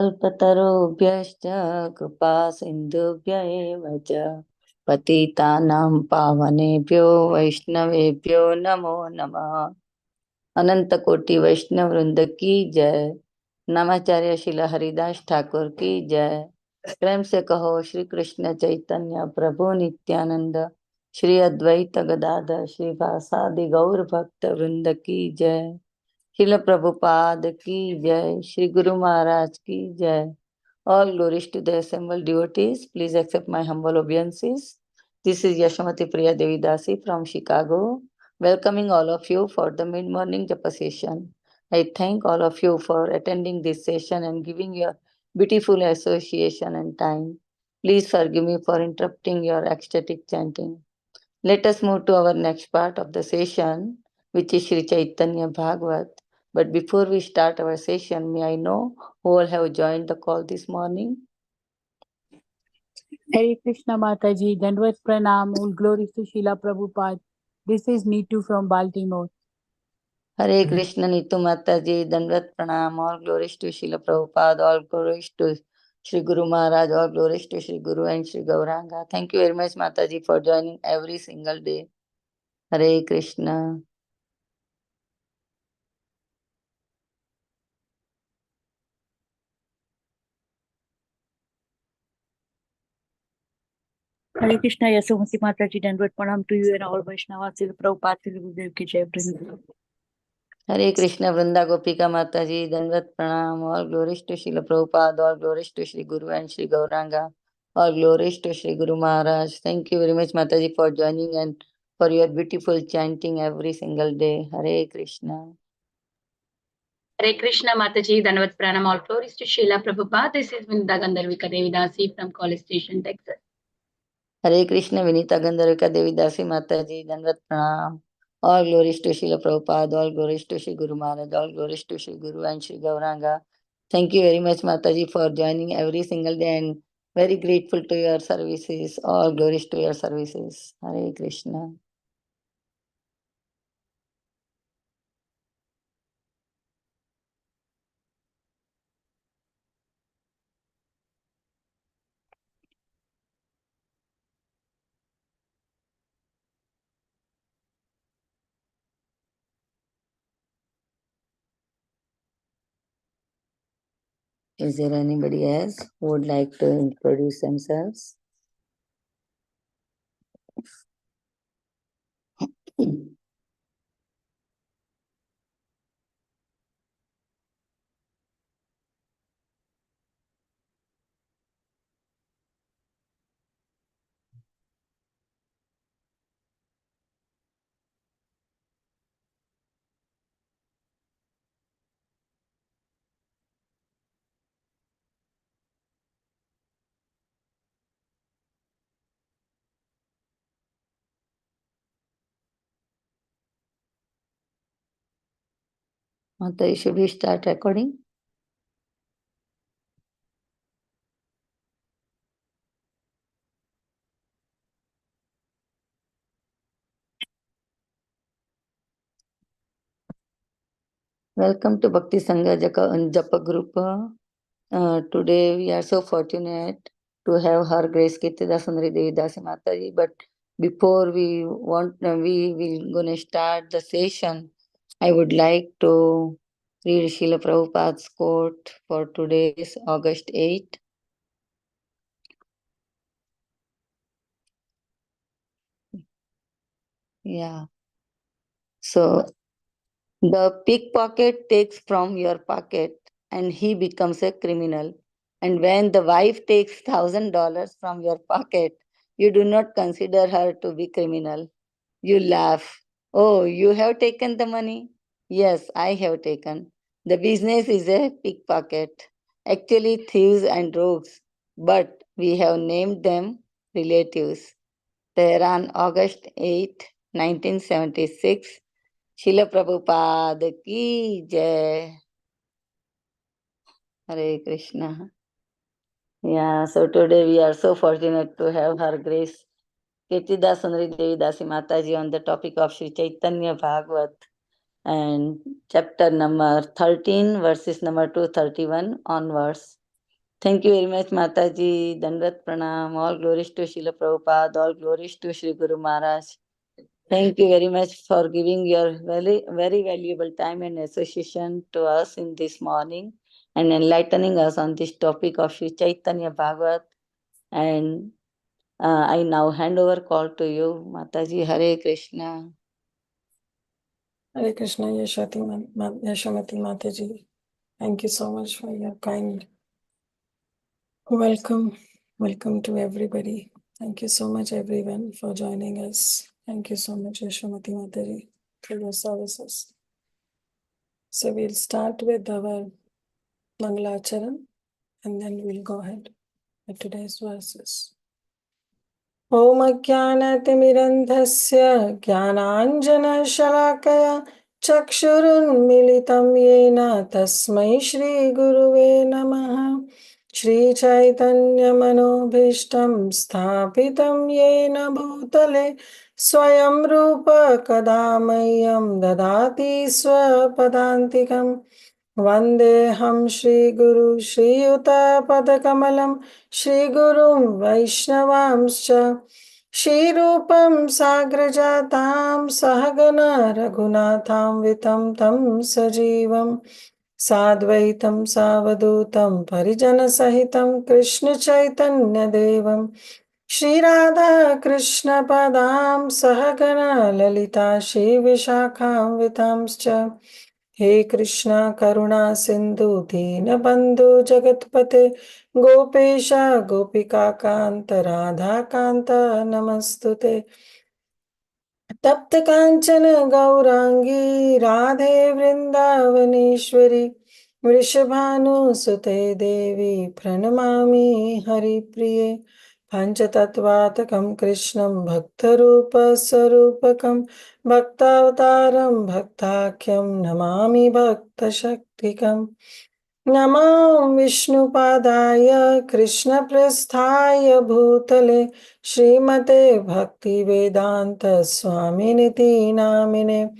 कल्पतरुभ्यश्च कृपा सिन्धुभ्य एव च पतितानां पावनेभ्यो वैष्णवेभ्यो नमो नमः। अनंत कोटि वैष्णव वृंद की जय। नमाचार्य शिला हरिदास ठाकुर की जय। प्रेम से कहो श्री कृष्ण चैतन्य प्रभु नित्यानंद श्री अद्वैत गदाधर श्रीवासादि गौर भक्त वृंद की जय। शिल प्रभुपाद की जय। श्री गुरु महाराज की जय। All glories to the assembled devotees. Please accept my humble obeisances. This is Yashamati Priya Devi Dasi from Chicago, welcoming all of you for the mid-morning japa session. I thank all of you for attending this session and giving your beautiful association and time. Please forgive me for interrupting your ecstatic chanting. Let us move to our next part of the session, which is Sri Caitanya Bhagavat. But before we start our session, may I know who all have joined the call this morning? Hare Krishna Mataji, Dandvat Pranam, all glories to Srila Prabhupada. This is Neetu from Baltimore. Hare Krishna Nitu Mataji, Dandvat Pranam, all glories to Srila Prabhupada, all glories to Sri Guru Maharaj, all glories to Sri Guru and Sri Gauranga. Thank you very much, Mataji, for joining every single day. Hare Krishna. Hare Krishna Yasomati Mataji, Dandvat Pranam to you and all Vaishnavas, Srila Prabhupada, Srila Gurudev ki Jai. Hare Krishna Vrinda Gopika Mataji, Danvat Pranam, all glories to Srila Prabhupada, all glories to Sri Guru and Sri Gauranga, all glories to Sri Guru Maharaj. Thank you very much, Mataji, for joining and for your beautiful chanting every single day. Hare Krishna. Hare Krishna Mataji, Dandavat Pranam, all glories to Srila Prabhupada. This is Vinda Gandharvika Devi Dasi from College Station, Texas. Hare Krishna Vinita Gandharvika Devi Dasi Mataji, Dandavat Pranam. All glories to Srila Prabhupada, all glories to Sri Guru Maharaj, all glories to Sri Guru and Sri Gauranga. Thank you very much, Mataji, for joining every single day and very grateful to your services. All glories to your services. Hare Krishna. Is there anybody else who would like to introduce themselves? Mataji, should we start recording? Welcome to Bhakti Sangha Japa group. Today we are so fortunate to have Her Grace Kirtida Sundari Dasi Mataji. But before we will gonna start the session, I would like to read Srila Prabhupada's quote for today's August 8. Yeah. So the pickpocket takes from your pocket and he becomes a criminal. And when the wife takes $1,000 from your pocket, you do not consider her to be criminal. You laugh. Oh, you have taken the money? Yes, I have taken. The business is a pickpocket. Actually, thieves and rogues. But we have named them relatives. Tehran, August 8, 1976. Srila Prabhupada ki jai. Hare Krishna. Yeah, so today we are so fortunate to have Her Grace Kirtida Sundari Dasi Mataji on the topic of Sri Caitanya Bhagavat and chapter number 13, verses number 231 onwards. Thank you very much, Mataji. Dandat Pranam. All glories to Srila Prabhupada. All glories to Sri Guru Maharaj. Thank you very much for giving your very, very valuable time and association to us in this morning and enlightening us on this topic of Sri Caitanya Bhagavat. And I now hand over call to you, Mataji. Hare Krishna. Hare Krishna, Yashamati Mataji. Thank you so much for your kind welcome. Welcome to everybody. Thank you so much, everyone, for joining us. Thank you so much, Yashamati Mataji, for your services. So we'll start with our Mangalacharan and then we'll go ahead with today's verses. Om Ajnanatirandhasya Jnananjana-shalakaya Chakshurunmilitam Yena Tasmai Shri Guruve Namaha Shri Chaitanya Manobhishtam Sthapitam Yena Bhutale Swayam Rupa Kadamayam Dadati Swapadantikam Vandeham Shri Guru Shri Yuta Padakamalam Shri Gurum Vaishnavamscha Shri Rupam Sagrajatam Sahagana Raghunatham Vitam Tam Sajivam Sadvaitam Savadutam Parijana Sahitam Krishna Chaitanya Devam Shri Radha Krishna Padam Sahagana Lalita Shri Vishakham Vitamscha He Krishna Karuna Sindhu Dina Bandhu Jagatpate Gopesha Gopika Kanta Radha Kanta Namastute Tapta Kanchana Gaurangi Radhe Vrindavaneshwari Vrishabhanu Sute Devi Pranamami Hari Priye Panchatattvatakam Krishnam Bhaktarupa Sarupakam Bhaktavataram Bhaktakyam Namami Bhakta Shaktikam Namam Vishnupadaya Krishna Prasthaya Bhutale Srimate Bhakti Vedanta Swaminiti Namine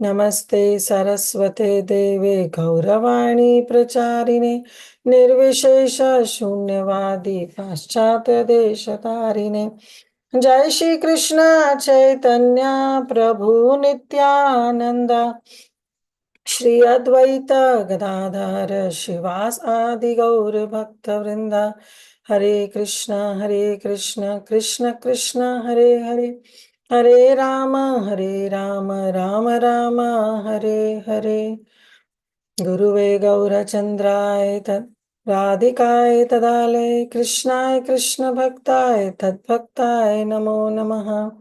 Namaste Saraswate Deve Gauravani Pracharine Nirvishesha Shunyavadi Paschatya Deshatarine Jai Shri Krishna Chaitanya Prabhu Nityananda Shri Advaita Gadadhara Shivas Adi Gaur Bhakta Vrinda Hare Krishna Krishna Krishna Hare Hare Hare Rama Rama Rama Hare Hare Guruve Gaura Chandraya Tad Radhikaya Tadale Krishnaya Krishna Bhaktaye Tad Bhaktaye Namo Namaha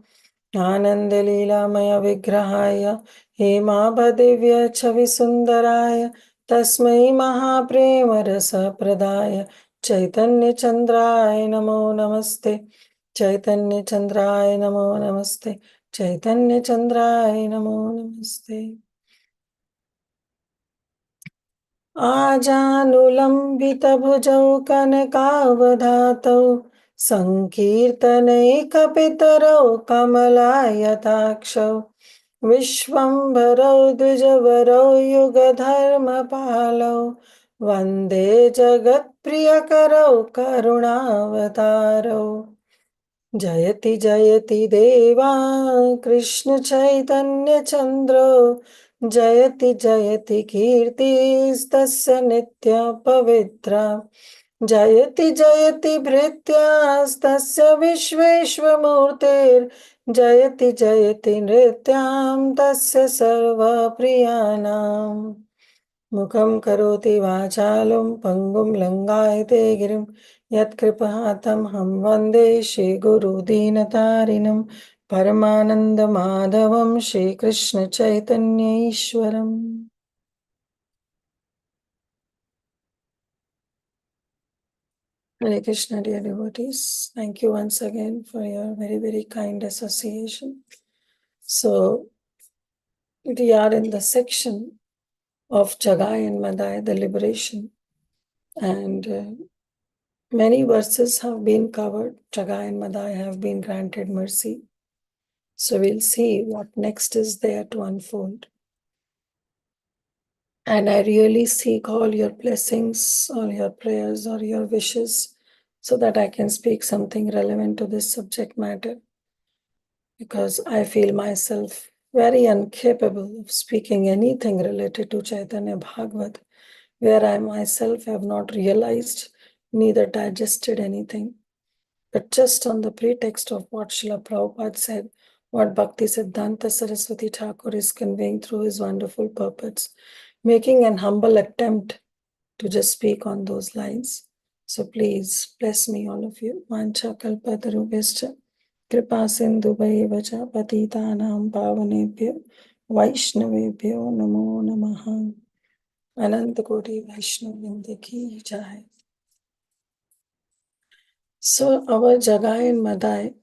Ananda Leela Maya Vigrahaya Hemabhadivya Chavi Sundaraya Tasmai Mahaprema Rasa Pradaya Chaitanya Chandraya Namo Namaste Chaitanya Chandraya Namo Namaste Chaitanya Chandraya Namo Namaste Ajanulambita-bhujau kanakavadhatau Sankirtanaikapitarau kamalayatakshaw Vishwambarau dvijavarau yugadharmapalau Vande jagatpriyakarau karunavatarau Jayati Jayati Deva Krishna Chaitanya Chandra Jayati Jayati Kirti Stasya Nitya Pavitra Jayati Jayati Bhritya Stasya Vishveshwamurtir Jayati Jayati Nrityam Tasya Sarva Priyanam Mukham karoti vachalum pangum langayate girim Yatkripahatam ham vande Shri Guru Dinatarinam Paramananda Madhavam Shri Krishna Chaitanya Ishwaram. Hare Krishna, dear devotees. Thank you once again for your very, very kind association. So, we are in the section of Jagai and Madai, the liberation. And many verses have been covered. Jagai and Madai have been granted mercy. So we'll see what next is there to unfold. And I really seek all your blessings, or your prayers, or your wishes, so that I can speak something relevant to this subject matter. Because I feel myself very incapable of speaking anything related to Caitanya Bhagavata, where I myself have not realized, neither digested anything. But just on the pretext of what Srila Prabhupada said, what Bhakti Siddhanta Saraswati Thakur is conveying through his wonderful purports, making an humble attempt to just speak on those lines. So please bless me, all of you. Vancha kalpatarubhescha kripa sindhu bhaivacha patitanam pavanebhyo vaishnavebhyo namo namaha. Ananta Koti Vaishnavindya ki jai. So our Jagai and Madai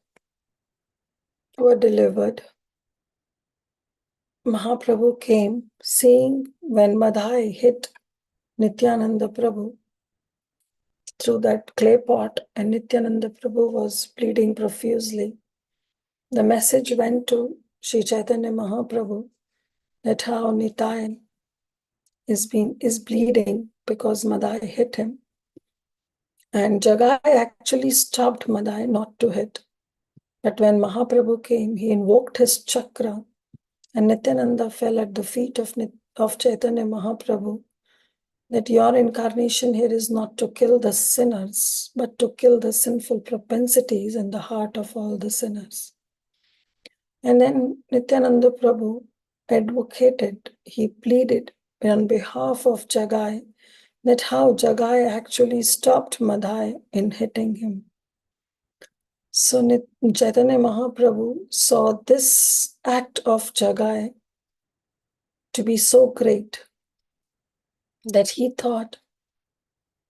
were delivered. Mahaprabhu came, seeing when Madhai hit Nityananda Prabhu through that clay pot, and Nityananda Prabhu was bleeding profusely. The message went to Sri Chaitanya Mahaprabhu that how Nitai is bleeding because Madhai hit him. And Jagai actually stopped Madhai not to hit. But when Mahaprabhu came, he invoked his chakra, and Nityananda fell at the feet of Chaitanya Mahaprabhu, that your incarnation here is not to kill the sinners, but to kill the sinful propensities in the heart of all the sinners. And then Nityananda Prabhu advocated, he pleaded on behalf of Jagai, that how Jagai actually stopped Madhai in hitting him. So Chaitanya Mahaprabhu saw this act of Jagai to be so great that he thought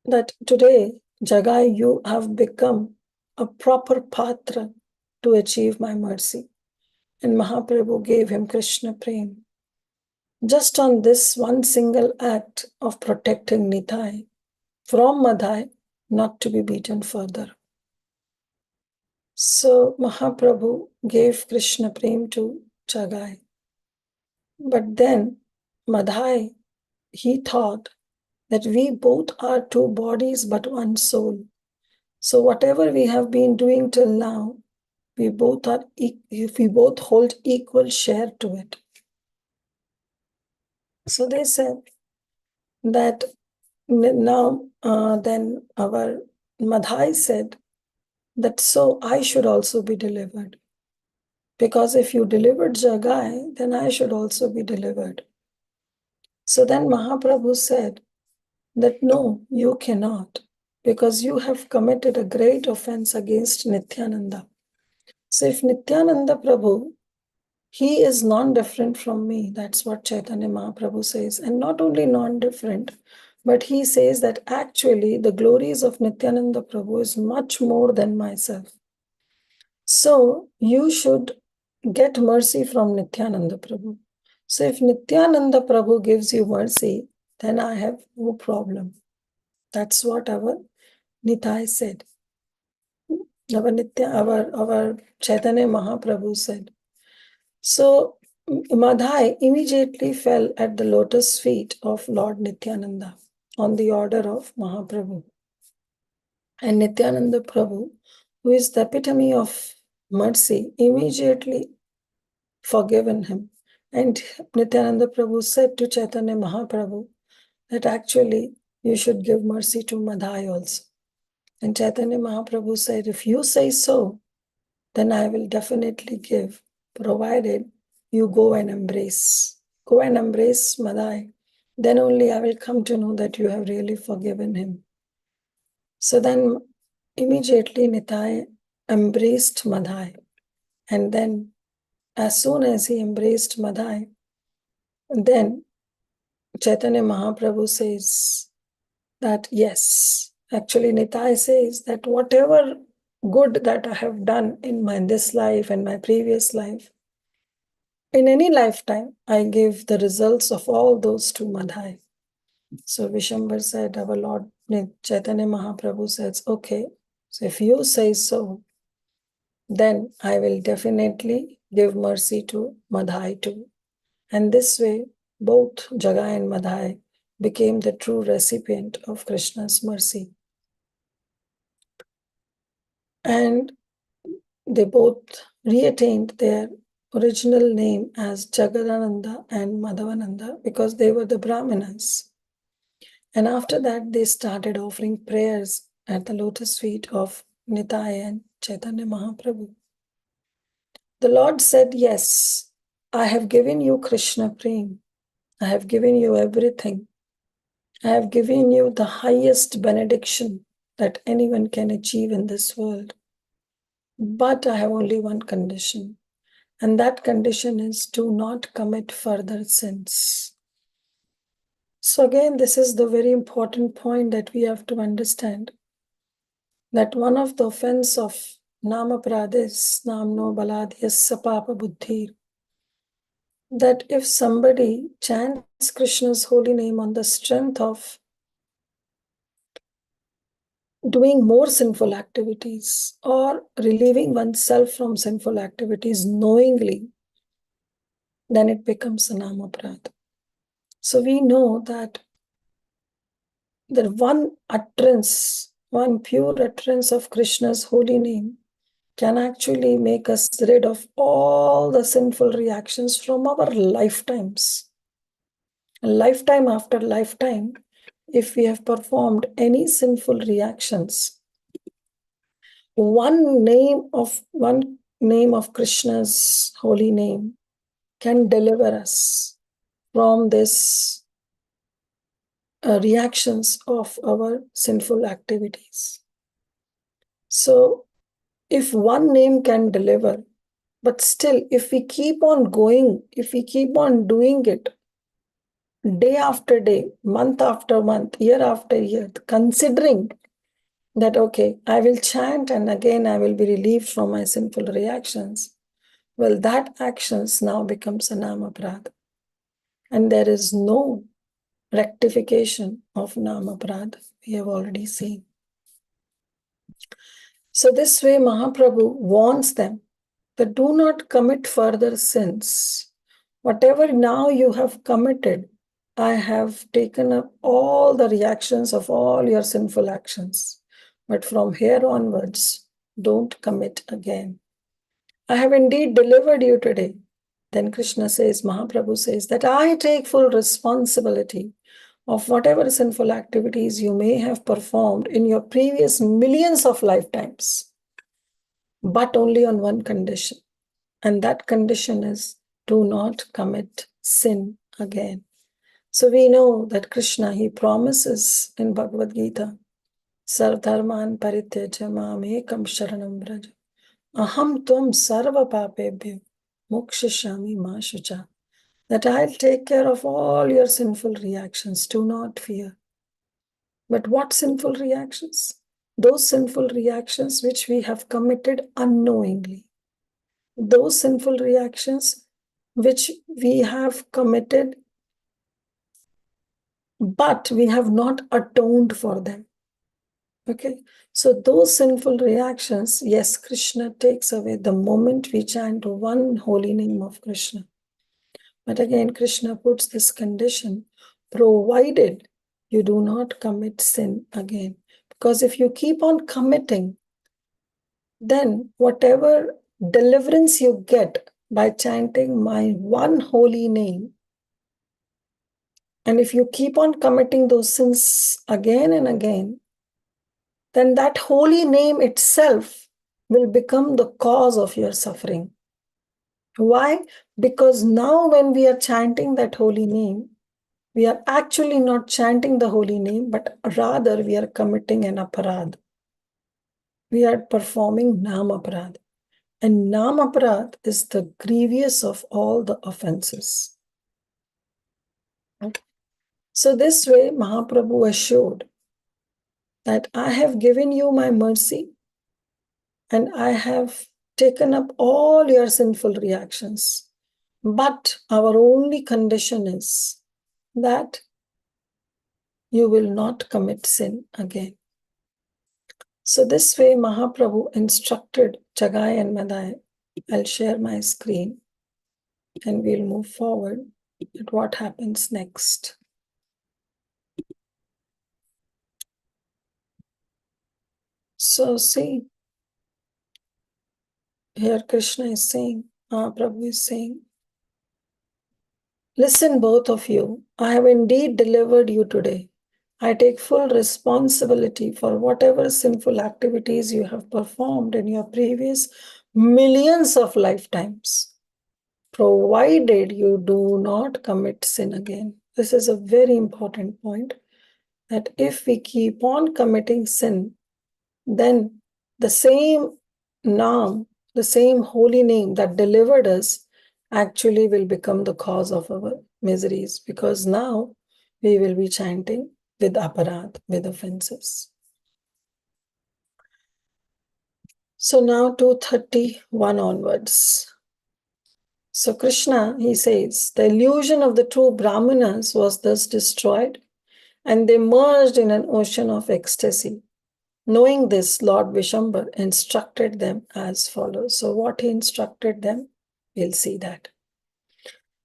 that today, Jagai, you have become a proper patra to achieve my mercy. And Mahaprabhu gave him Krishna Prem. Just on this one single act of protecting Nitai from Madhai not to be beaten further. So Mahaprabhu gave Krishna Prem to Jagai. But then Madhai, he thought that we both are two bodies but one soul. So whatever we have been doing till now, we both hold equal share to it. So they said that now then our Madhai said that so I should also be delivered. Because if you delivered Jagai, then I should also be delivered. So then Mahaprabhu said that no, you cannot, because you have committed a great offense against Nityananda. So if Nityananda Prabhu, he is non-different from me, that's what Chaitanya Mahaprabhu says. And not only non-different, but he says that actually the glories of Nityananda Prabhu is much more than myself. So you should get mercy from Nityananda Prabhu. So if Nityananda Prabhu gives you mercy, then I have no problem. That's what our Nitai said. Our Chaitanya Mahaprabhu said. So Madhai immediately fell at the lotus feet of Lord Nityananda on the order of Mahaprabhu. And Nityananda Prabhu, who is the epitome of mercy, immediately forgiven him. And Nityananda Prabhu said to Chaitanya Mahaprabhu that actually you should give mercy to Madhai also. And Chaitanya Mahaprabhu said, if you say so, then I will definitely give, provided you go and embrace Madhai. Then only I will come to know that you have really forgiven him. So then immediately Nitai embraced Madhai. And then as soon as he embraced Madhai, then Chaitanya Mahaprabhu says that yes, actually Nitai says that whatever good that I have done in this life and my previous life, in any lifetime, I give the results of all those to Madhai. So Vishambhar said, our Lord Chaitanya Mahaprabhu says, okay, so if you say so, then I will definitely give mercy to Madhai too. And this way, both Jagai and Madhya became the true recipient of Krishna's mercy. And they both reattained their original name as Jagadananda and Madhavananda because they were the Brahmanas. And after that, they started offering prayers at the lotus feet of Nitai and Chaitanya Mahaprabhu. The Lord said, yes, I have given you Krishna Prem. I have given you everything. I have given you the highest benediction that anyone can achieve in this world. But I have only one condition. And that condition is do not commit further sins. So again, this is the very important point that we have to understand. That one of the offense of Namaprad is Namno Baladhyasya Papa Buddhir. That if somebody chants Krishna's holy name on the strength of doing more sinful activities or relieving oneself from sinful activities knowingly, then it becomes a Namaprad. So we know that one utterance, one pure utterance of Krishna's holy name can actually make us rid of all the sinful reactions from our lifetimes. Lifetime after lifetime, if we have performed any sinful reactions, one name of Krishna's holy name can deliver us from this reactions of our sinful activities. So if one name can deliver, but still if we keep on going, if we keep on doing it day after day, month after month, year after year, considering that, okay, I will chant and again I will be relieved from my sinful reactions, well, that actions now becomes a Namaprad. And there is no rectification of Namaprad, we have already seen. So this way Mahaprabhu warns them that do not commit further sins. Whatever now you have committed, I have taken up all the reactions of all your sinful actions. But from here onwards, don't commit again. I have indeed delivered you today. Then Krishna says, Mahaprabhu says that I take full responsibility of whatever sinful activities you may have performed in your previous millions of lifetimes, but only on one condition. And that condition is do not commit sin again. So we know that Krishna, he promises in Bhagavad Gita, Sarvdharman parityaja mam ekam sharanam vraja. Aham tvam sarva papebhyo mokshishami ma shucha. That I'll take care of all your sinful reactions. Do not fear. But what sinful reactions? Those sinful reactions which we have committed unknowingly. Those sinful reactions which we have committed, but we have not atoned for them. Okay, so those sinful reactions, yes, Krishna takes away the moment we chant one holy name of Krishna. But again, Krishna puts this condition, provided you do not commit sin again. Because if you keep on committing, then whatever deliverance you get by chanting my one holy name, and if you keep on committing those sins again and again, then that holy name itself will become the cause of your suffering. Why? Because now when we are chanting that holy name, we are actually not chanting the holy name, but rather we are committing an aparad. We are performing namaprad. And namaprad is the grievous of all the offenses. Okay. So this way, Mahaprabhu assured that I have given you my mercy and I have taken up all your sinful reactions. But our only condition is that you will not commit sin again. So this way Mahaprabhu instructed Jagai and Madhya. I'll share my screen and we'll move forward. at what happens next. So see, here Krishna is saying, Mahaprabhu is saying, listen, both of you, I have indeed delivered you today. I take full responsibility for whatever sinful activities you have performed in your previous millions of lifetimes, provided you do not commit sin again. This is a very important point, that if we keep on committing sin, then the same Naam, the same holy name that delivered us, actually will become the cause of our miseries, because now we will be chanting with aparad, with offenses. So now 231 onwards. So Krishna, he says, the illusion of the true Brahmanas was thus destroyed, and they merged in an ocean of ecstasy. Knowing this, Lord Vishambhar instructed them as follows. So what he instructed them, we'll see that.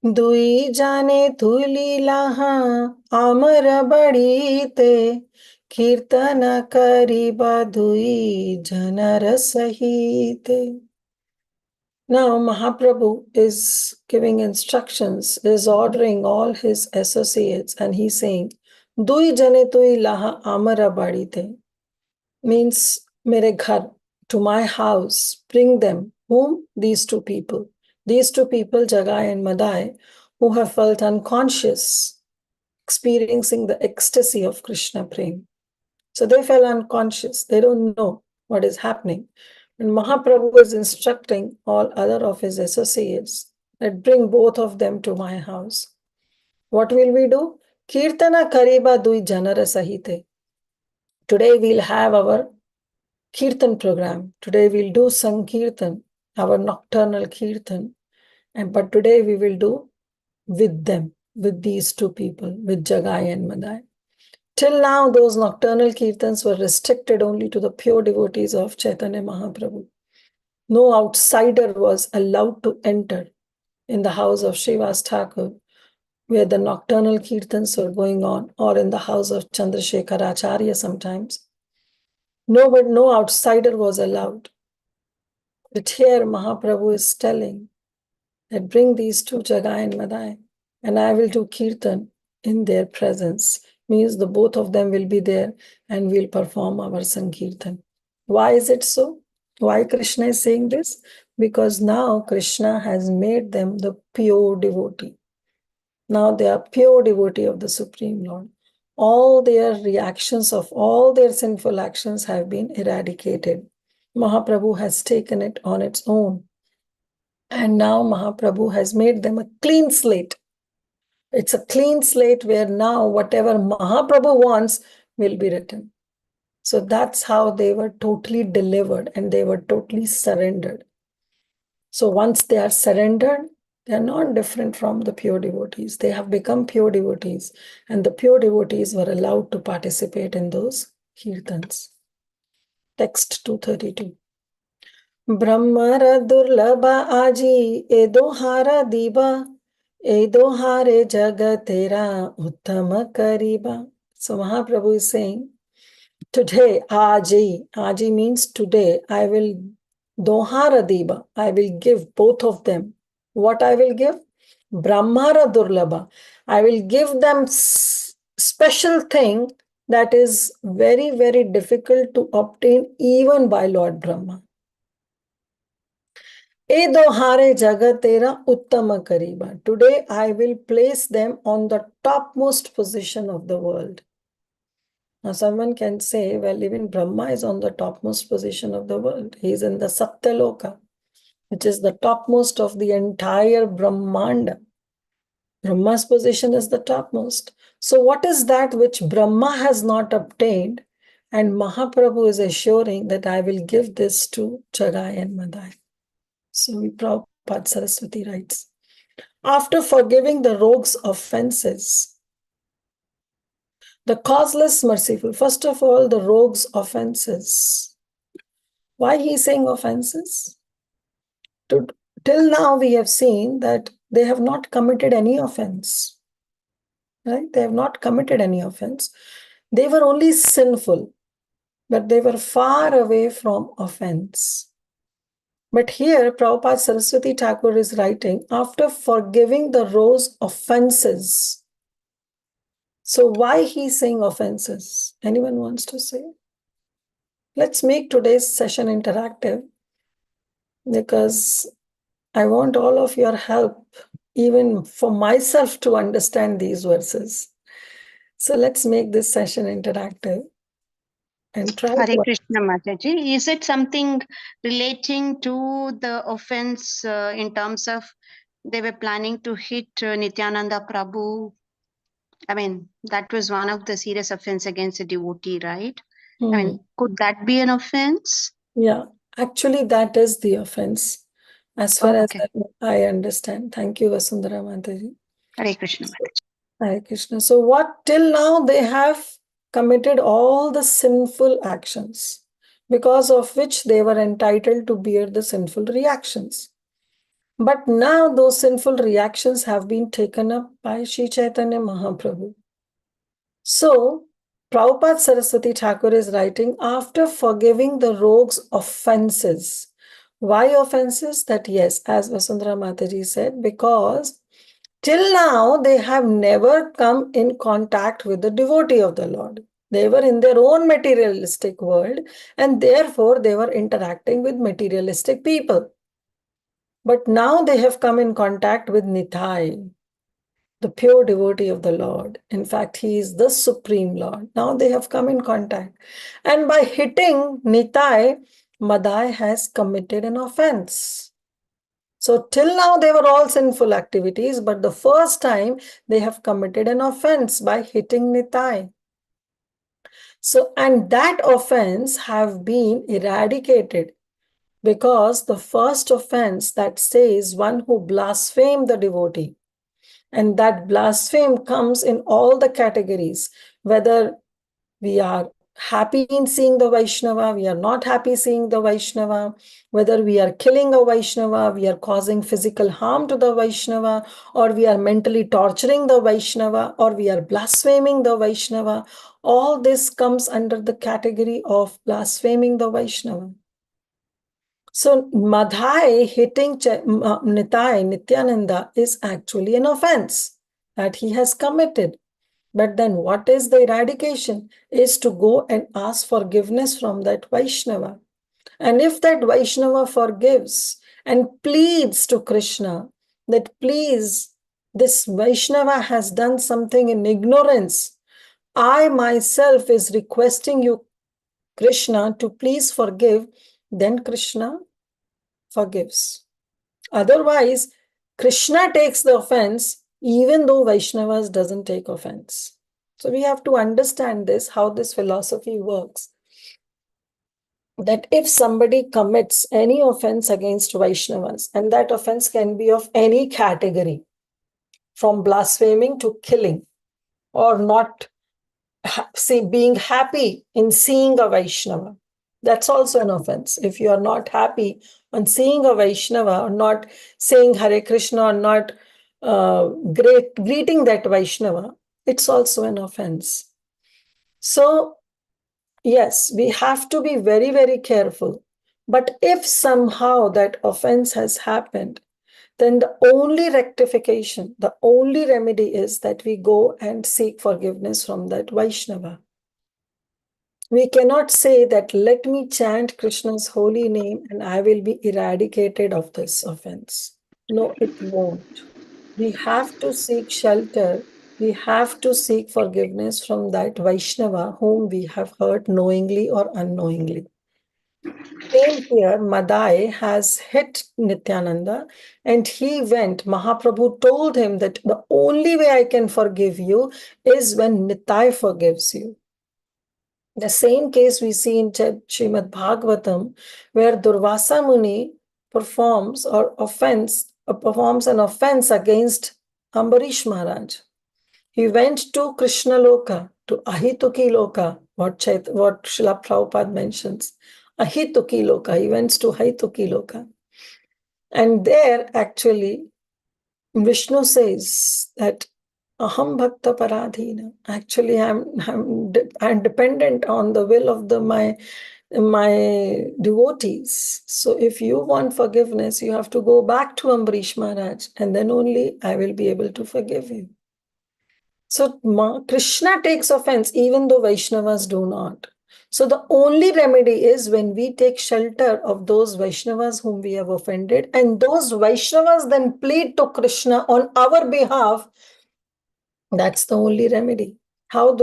Dui jane tu leela amar badite kirtana kariba dui janar sahite. Now Mahaprabhu is giving instructions, is ordering all his associates, and he's saying, Dui jane tu leela amar badite. Means mere ghar, to my house, bring them. Whom? These two people. These two people, Jagai and Madai, who have felt unconscious, experiencing the ecstasy of Krishna Prem. So they fell unconscious. They don't know what is happening. And Mahaprabhu is instructing all other of his associates that bring both of them to my house. What will we do? Kirtana kariba dui janara sahite. Today we'll have our Kirtan program. Today we'll do Sankirtan, our nocturnal Kirtan. But today we will do with them, with these two people, with Jagai and Madai. Till now, those nocturnal Kirtans were restricted only to the pure devotees of Chaitanya Mahaprabhu. No outsider was allowed to enter in the house of Srivas Thakur, where the nocturnal Kirtans were going on, or in the house of Chandrasekhar Acharya sometimes. No outsider was allowed. But here Mahaprabhu is telling that bring these two, Jagai and Madai, and I will do Kirtan in their presence. Means the both of them will be there and we'll perform our Sankirtan. Why is it so? Why Krishna is saying this? Because now Krishna has made them the pure devotee. Now they are pure devotee of the Supreme Lord. All their reactions of all their sinful actions have been eradicated. Mahaprabhu has taken it on its own. And now Mahaprabhu has made them a clean slate. It's a clean slate where now whatever Mahaprabhu wants will be written. So that's how they were totally delivered and they were totally surrendered. So once they are surrendered, they are not different from the pure devotees. They have become pure devotees, and the pure devotees were allowed to participate in those kirtans. Text 232. Brahmara durlabha aji edohara diba edohare jagatera uttama kariba. So Mahaprabhu is saying, today, aji means today, I will dohara diba, I will give both of them. What I will give? Brahmara durlabha. I will give them special thing that is very, very difficult to obtain even by Lord Brahma. E dohare jagatera uttama kariba. Today I will place them on the topmost position of the world. Now someone can say, well, even Brahma is on the topmost position of the world. He is in the Satyaloka, which is the topmost of the entire Brahmanda. Brahma's position is the topmost. So what is that which Brahma has not obtained? And Mahaprabhu is assuring that I will give this to Jagai and Madai. So Prabhupada Saraswati writes, after forgiving the rogue's offenses, the causeless merciful, first of all, the rogue's offenses. Why he is saying offenses? Till now we have seen that they have not committed any offense. Right? They have not committed any offense. They were only sinful, but they were far away from offense. But here, Prabhupada Saraswati Thakur is writing, after forgiving the Rose offenses. So why he's saying offenses? Anyone wants to say? Let's make today's session interactive, because I want all of your help, even for myself, to understand these verses. So let's make this session interactive and try Hare to. Krishna Mataji. Is it something relating to the offense in terms of they were planning to hit Nityananda Prabhu? I mean, that was one of the serious offense against a devotee, right? I mean, could that be an offense? Yeah, actually, that is the offense, as far as Okay. I understand. Thank you, Vasundhara Mataji. Hare Krishna Mataji. Hare Krishna. So, what till now they have committed all the sinful actions, because of which they were entitled to bear the sinful reactions. But now those sinful reactions have been taken up by Sri Chaitanya Mahaprabhu. So, Prabhupada Saraswati Thakur is writing, after forgiving the rogue's offenses. Why offenses? That yes, as Vasundhara Mataji said, because till now they have never come in contact with the devotee of the Lord. They were in their own materialistic world, and therefore they were interacting with materialistic people. But now they have come in contact with Nitai, the pure devotee of the Lord. In fact, he is the Supreme Lord. Now they have come in contact. And by hitting Nitai, Madai has committed an offense. So till now they were all sinful activities, but the first time they have committed an offense by hitting Nitai. So, and that offense have been eradicated, because the first offense that says one who blasphemed the devotee, and that blaspheme comes in all the categories, whether we are happy in seeing the Vaishnava, we are not happy seeing the Vaishnava, whether we are killing a Vaishnava, we are causing physical harm to the Vaishnava, or we are mentally torturing the Vaishnava, or we are blaspheming the Vaishnava. All this comes under the category of blaspheming the Vaishnava. So Madhai hitting Nitai, Nityananda, is actually an offense that he has committed. But then what is the eradication? Is to go and ask forgiveness from that Vaishnava. And if that Vaishnava forgives and pleads to Krishna that please, this Vaishnava has done something in ignorance, I myself is requesting you, Krishna, to please forgive, then Krishna forgives. Otherwise, Krishna takes the offense, even though Vaishnavas doesn't take offense. So we have to understand this, how this philosophy works. That if somebody commits any offense against Vaishnavas, and that offense can be of any category, from blaspheming to killing, or not being happy in seeing a Vaishnava, that's also an offense. If you are not happy on seeing a Vaishnava, or not saying Hare Krishna, or not greeting that Vaishnava, it's also an offense. So, yes, we have to be very, very careful. But if somehow that offense has happened, then the only rectification, the only remedy is that we go and seek forgiveness from that Vaishnava. We cannot say that let me chant Krishna's holy name and I will be eradicated of this offense. No, it won't. We have to seek shelter. We have to seek forgiveness from that Vaishnava whom we have hurt knowingly or unknowingly. Same here, Madai has hit Nityananda and he went. Mahaprabhu told him that the only way I can forgive you is when Nitai forgives you. The same case we see in Srimad Bhagavatam, where Durvasa Muni performs an offense against Ambarish Maharaj. He went to Krishna Loka, to Ahituki Loka, what Srila Prabhupada mentions. Ahituki Loka, he went to Ahituki Loka. And there actually Vishnu says that Aham Bhakta Paradhina. Actually, I'm dependent on the will of my devotees. So if you want forgiveness, you have to go back to Ambrish Maharaj, and then only I will be able to forgive you. So Krishna takes offense even though Vaishnavas do not. So the only remedy is when we take shelter of those Vaishnavas whom we have offended, and those Vaishnavas then plead to Krishna on our behalf. That's the only remedy. How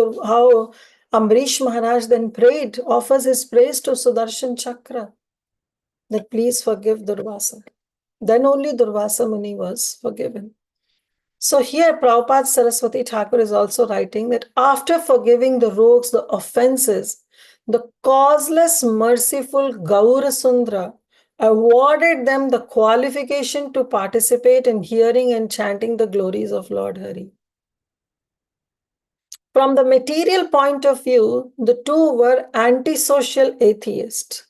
Ambrish Maharaj then prayed, offers his praise to Sudarshan Chakra, that please forgive Durvasa. Then only Durvasa Muni was forgiven. So here Prabhupada Saraswati Thakur is also writing that after forgiving the rogues, the offenses, the causeless, merciful Gaura Sundara awarded them the qualification to participate in hearing and chanting the glories of Lord Hari. From the material point of view, the two were antisocial atheists.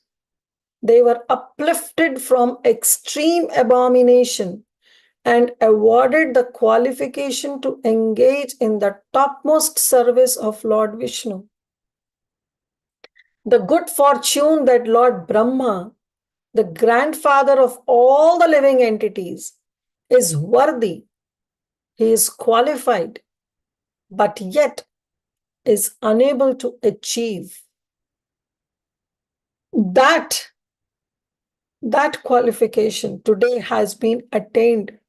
They were uplifted from extreme abomination and awarded the qualification to engage in the topmost service of Lord Vishnu. The good fortune that Lord Brahma, the grandfather of all the living entities, is worthy, he is qualified, but yet is unable to achieve. That qualification today has been attained.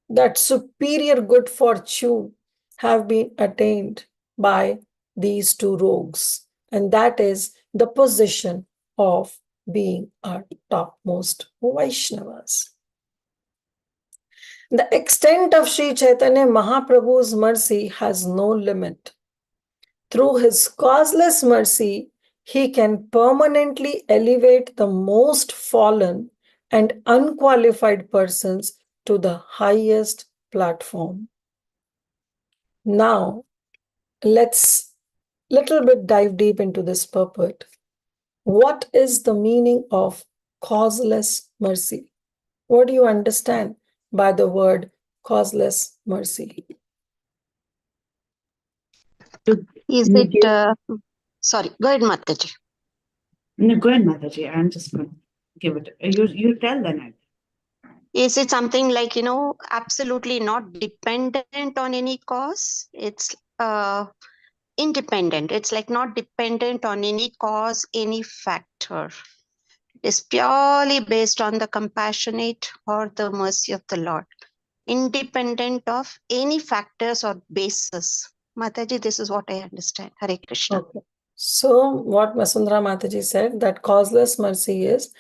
That superior good fortune have been attained by these two rogues, and that is the position of being our topmost Vaishnavas. The extent of Sri Chaitanya Mahaprabhu's mercy has no limit. Through his causeless mercy, he can permanently elevate the most fallen and unqualified persons to the highest platform. Now, let's little bit dive deep into this purport. What is the meaning of causeless mercy? What do you understand by the word causeless mercy? Is You it, give- sorry, go ahead, Mataji. No, go ahead, Mataji. I'm just going to give it. You tell then. Is it something like, absolutely not dependent on any cause? It's independent. It's like not dependent on any cause, any factor. It's purely based on the compassionate or the mercy of the Lord, independent of any factors or basis. Mataji, this is what I understand. Hare Krishna. Okay. So what Vasundhara Mataji said, that causeless mercy is,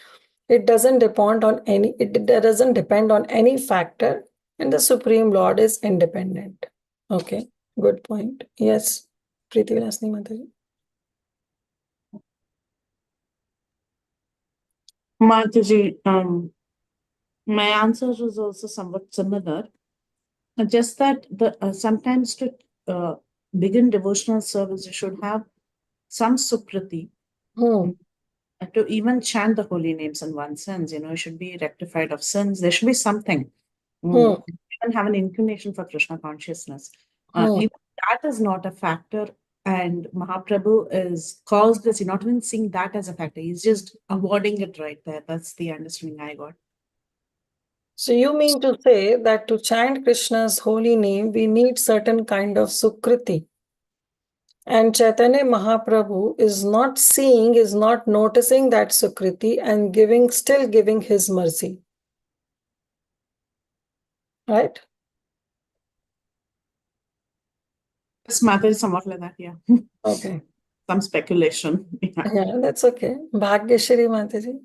it doesn't depend on any factor, and the Supreme Lord is independent. Okay, good point. Yes, Preeti Vilasni Mataji. Mataji, my answer was also somewhat similar. Just that sometimes to begin devotional service, you should have some sukriti to even chant the holy names in one sense. You should be rectified of sins. There should be something. You should have an inclination for Krishna consciousness. Even that is not a factor. And Mahaprabhu is caused this. You're not even seeing that as a factor. He's just awarding it right there. That's the understanding I got. So you mean to say that to chant Krishna's holy name, we need certain kind of sukriti. And Chaitanya Mahaprabhu is not noticing that sukriti and still giving his mercy. Right? This matter is somewhat like that, yeah. Okay. Some speculation. Yeah, that's okay. Bhagyashri Mataji.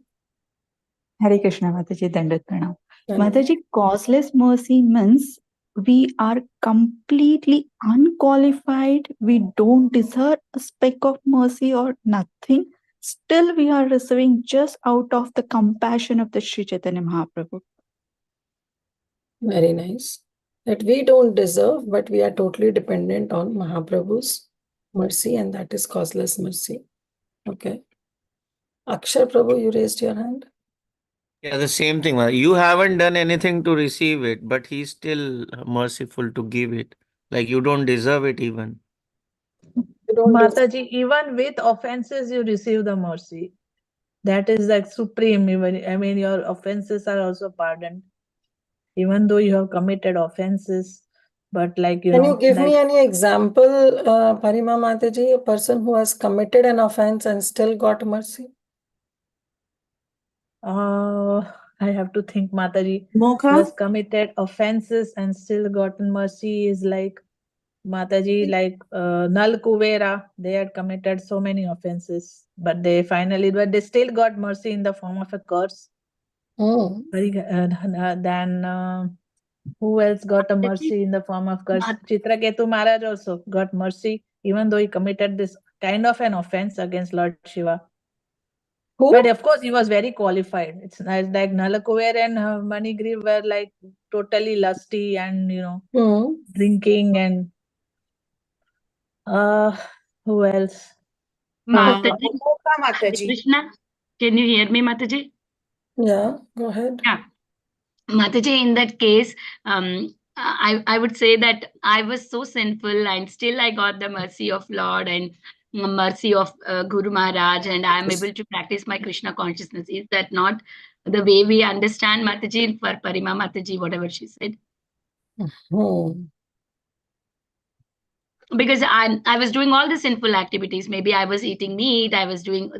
Hare Krishna, Mataji, Dandat Pranam. Dandavat. Mataji, causeless mercy means we are completely unqualified. We don't deserve a speck of mercy or nothing. Still, we are receiving just out of the compassion of the Sri Chaitanya Mahaprabhu. Very nice. That we don't deserve, but we are totally dependent on Mahaprabhu's mercy, and that is causeless mercy. Okay. Akshar Prabhu, you raised your hand. Yeah, the same thing. You haven't done anything to receive it, but he's still merciful to give it. Like you don't deserve it even. You don't deserve. Mataji, even with offenses, you receive the mercy. That is like supreme. Even I mean, your offenses are also pardoned, even though you have committed offenses. But like Can you give me like any example, Parima Mataji, a person who has committed an offense and still got mercy? I have to think, Mataji, who Mocha? has committed offenses and still gotten mercy is like Mataji, like Nal Kuvera. They had committed so many offenses, but they still got mercy in the form of a curse. Hmm. Then who else got a mercy in the form of curse? Chitraketu Maharaj also got mercy, even though he committed this kind of an offense against Lord Shiva. Who? But of course, he was very qualified. It's like Nalakuver and Manigriv were like totally lusty and Hmm. drinking and who else? Mataji, Mocha Hare Mataji. Krishna, can you hear me, Mataji? Yeah, go ahead. Yeah. Mataji, in that case, I would say that I was so sinful and still I got the mercy of Lord and mercy of Guru Maharaj, and I am able to practice my Krishna consciousness. Is that not the way we understand Mataji for Parima Mataji, whatever she said? Hmm. Because I was doing all the sinful activities. Maybe I was eating meat, I was doing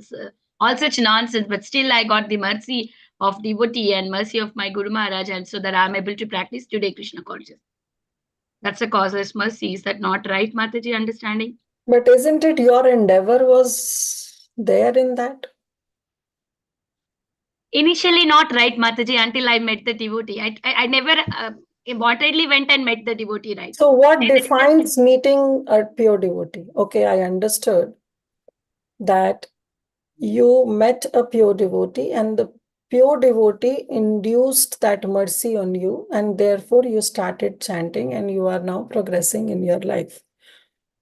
all such nonsense, but still I got the mercy of devotee and mercy of my Guru Maharaj, and so that I'm able to practice today Krishna consciousness. That's a causeless mercy. Is that not right, Mataji? Understanding? But isn't it your endeavor was there in that? Initially, not right, Mataji, until I met the devotee. I never wantedly went and met the devotee, right? So what And it is defines meeting a pure devotee? Okay, I understood that you met a pure devotee and the pure devotee induced that mercy on you, and therefore you started chanting and you are now progressing in your life.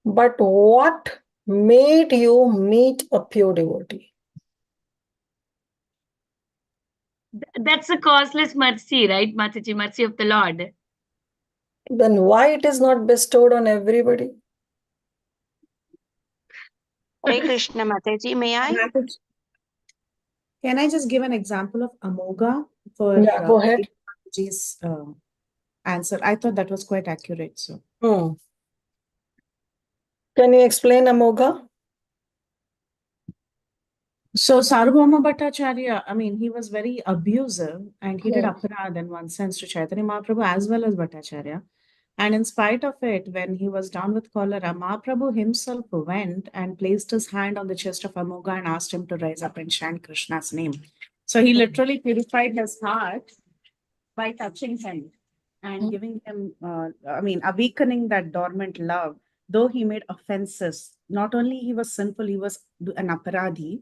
But what made you meet a pure devotee? that's a causeless mercy, right, Mataji? Mercy of the Lord. Then why it is not bestowed on everybody? Hare Krishna Mataji, may I? Mataji. Can I just give an example of Amoga for Yeah, go ahead. Mataji's answer? I thought that was quite accurate. So. Can you explain Amoga? So Sarvabhauma Bhattacharya, I mean, he was very abusive and he did aparad in one sense to Chaitanya Mahaprabhu as well as Bhattacharya. And in spite of it, when he was down with cholera, Mahaprabhu himself went and placed his hand on the chest of Amoga and asked him to rise up and chant Krishna's name. So he literally purified his heart by touching him and giving him, awakening that dormant love. Though he made offenses, not only he was sinful, he was an aparadhi,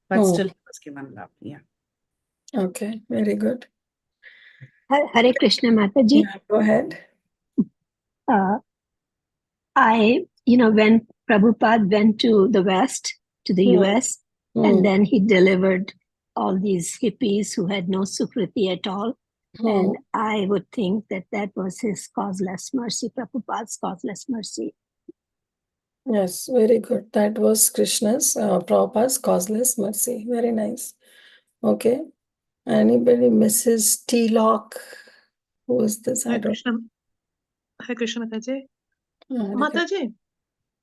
but still he was given love. Yeah. Okay, very good. Hare Krishna Mataji. Yeah, go ahead. When Prabhupada went to the West, to the US, and then he delivered all these hippies who had no sukriti at all. And I would think that that was his causeless mercy, Prabhupada's causeless mercy. Yes, very good. That was Krishna's, Prabhupada's causeless mercy. Very nice. Okay. Anybody, Mrs. T. Lock? Who is this? I Hare don't Krishna, Hare Krishna Mataji. know. Mataji,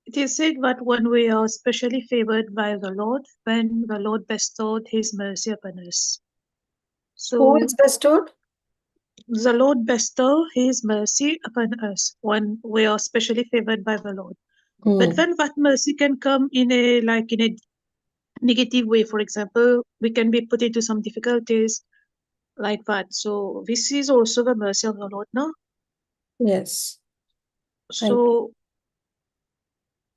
it is said that when we are specially favored by the Lord, when the Lord bestowed His mercy upon us. Who So is bestowed? the Lord bestow His mercy upon us when we are specially favored by the Lord. But then that mercy can come in a negative way. For example, we can be put into some difficulties like that. So this is also the mercy of the Lord, no? Yes. So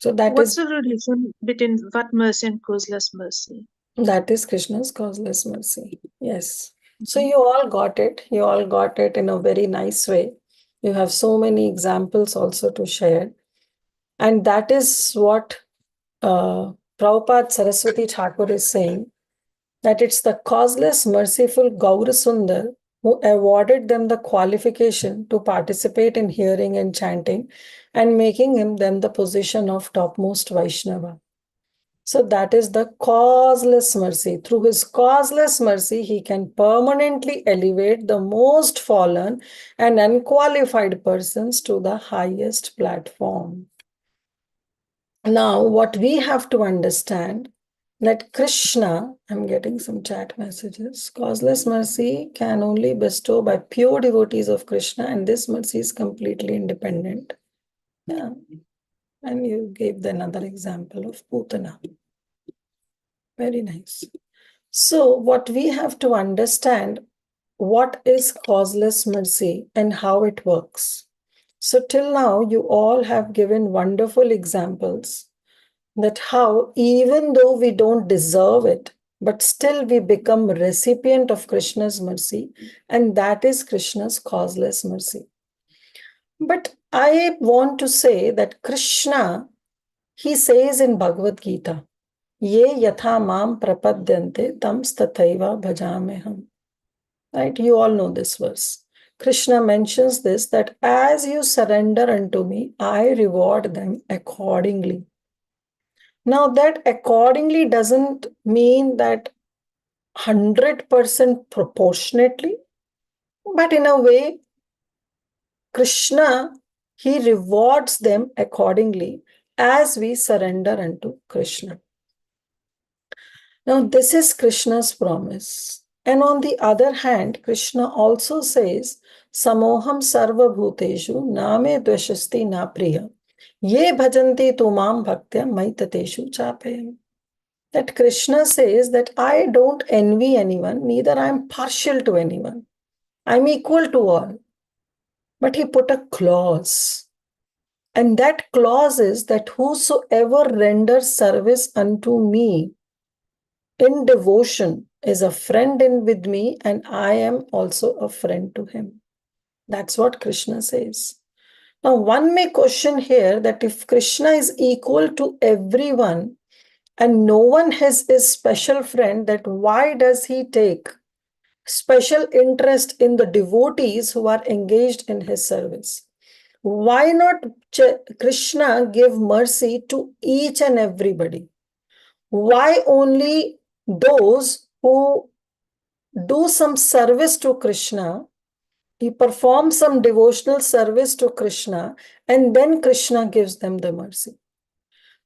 that what's is the relation between that mercy and causeless mercy? that is Krishna's causeless mercy. Yes. So you all got it. You all got it in a very nice way. You have so many examples also to share. And that is what Prabhupada Saraswati Thakur is saying, that it's the causeless, merciful Gaura Sundar who awarded them the qualification to participate in hearing and chanting and making him them the position of topmost Vaishnava. So that is the causeless mercy. Through his causeless mercy, he can permanently elevate the most fallen and unqualified persons to the highest platform. Now, what we have to understand that Krishna, I'm getting some chat messages, causeless mercy can only bestow by pure devotees of Krishna, and this mercy is completely independent. Yeah. And you gave another example of Putana. Very nice. So what we have to understand, what is causeless mercy and how it works. So till now, you all have given wonderful examples that how even though we don't deserve it, but still we become recipient of Krishna's mercy, and that is Krishna's causeless mercy. But I want to say that Krishna, he says in Bhagavad Gita, Ye yatha mam prapadyante tam stathaiva bhajameham. Right? You all know this verse. Krishna mentions this, that as you surrender unto me, I reward them accordingly. Now that accordingly doesn't mean that 100% proportionately, but in a way, Krishna, he rewards them accordingly as we surrender unto Krishna. Now, this is Krishna's promise. And on the other hand, Krishna also says, Samoham sarva bhuteshu name dvashasti na priya. Ye bhajanti tumam bhaktya maitateshu chapayam. That Krishna says that I don't envy anyone, neither I am partial to anyone. I'm equal to all. But he put a clause. And that clause is that whosoever renders service unto me in devotion is a friend in with me, and I am also a friend to him. That's what Krishna says. Now, one may question here that if Krishna is equal to everyone and no one has his special friend, that why does he take special interest in the devotees who are engaged in his service? Why not Krishna give mercy to each and everybody? Why only those who do some service to Krishna, he performs some devotional service to Krishna, and then Krishna gives them the mercy?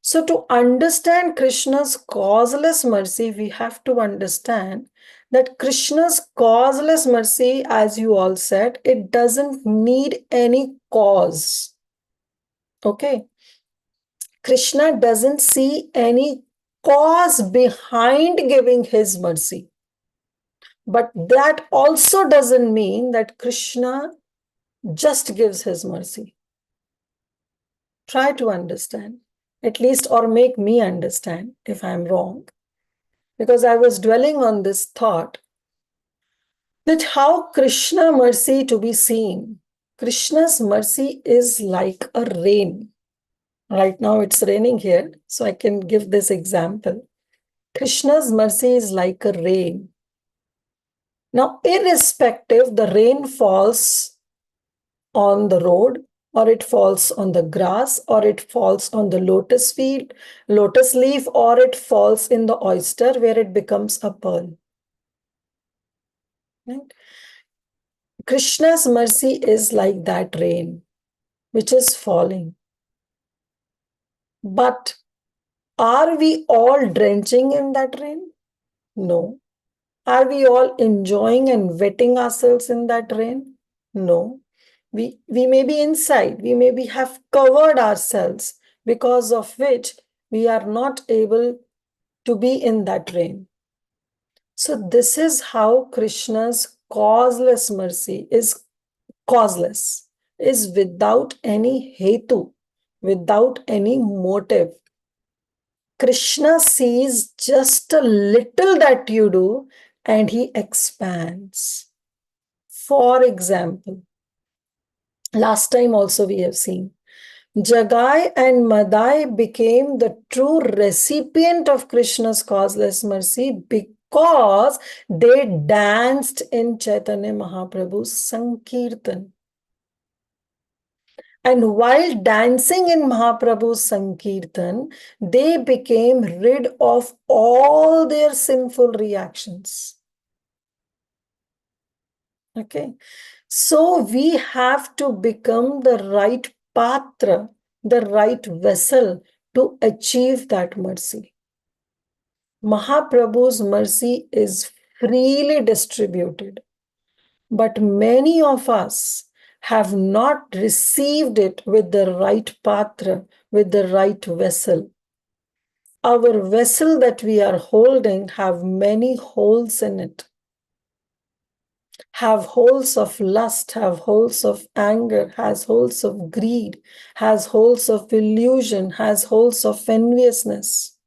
So to understand Krishna's causeless mercy, we have to understand that Krishna's causeless mercy, as you all said, it doesn't need any cause. Okay. Krishna doesn't see any cause behind giving his mercy. But that also doesn't mean that Krishna just gives his mercy. Try to understand, at least, or make me understand if I'm wrong. Because I was dwelling on this thought that how Krishna mercy to be seen. Krishna's mercy is like a rain. Right now it's raining here, so I can give this example. Krishna's mercy is like a rain. Now, irrespective, the rain falls on the road, or it falls on the grass, or it falls on the lotus field, lotus leaf, or it falls in the oyster where it becomes a pearl. Right? Krishna's mercy is like that rain, which is falling. But are we all drenching in that rain? No. Are we all enjoying and wetting ourselves in that rain? No. We may be inside, we maybe have covered ourselves, because of which we are not able to be in that rain. So this is how Krishna's causeless mercy is causeless, is without any hetu, without any motive. Krishna sees just a little that you do and he expands. For example, last time also we have seen, Jagai and Madai became the true recipient of Krishna's causeless mercy because they danced in Chaitanya Mahaprabhu's Sankirtan. And while dancing in Mahaprabhu's Sankirtan, they became rid of all their sinful reactions. Okay. So we have to become the right patra, the right vessel to achieve that mercy. Mahaprabhu's mercy is freely distributed, but many of us have not received it with the right patra, with the right vessel. Our vessel that we are holding have many holes in it. Have holes of lust, have holes of anger, has holes of greed, has holes of illusion, has holes of enviousness.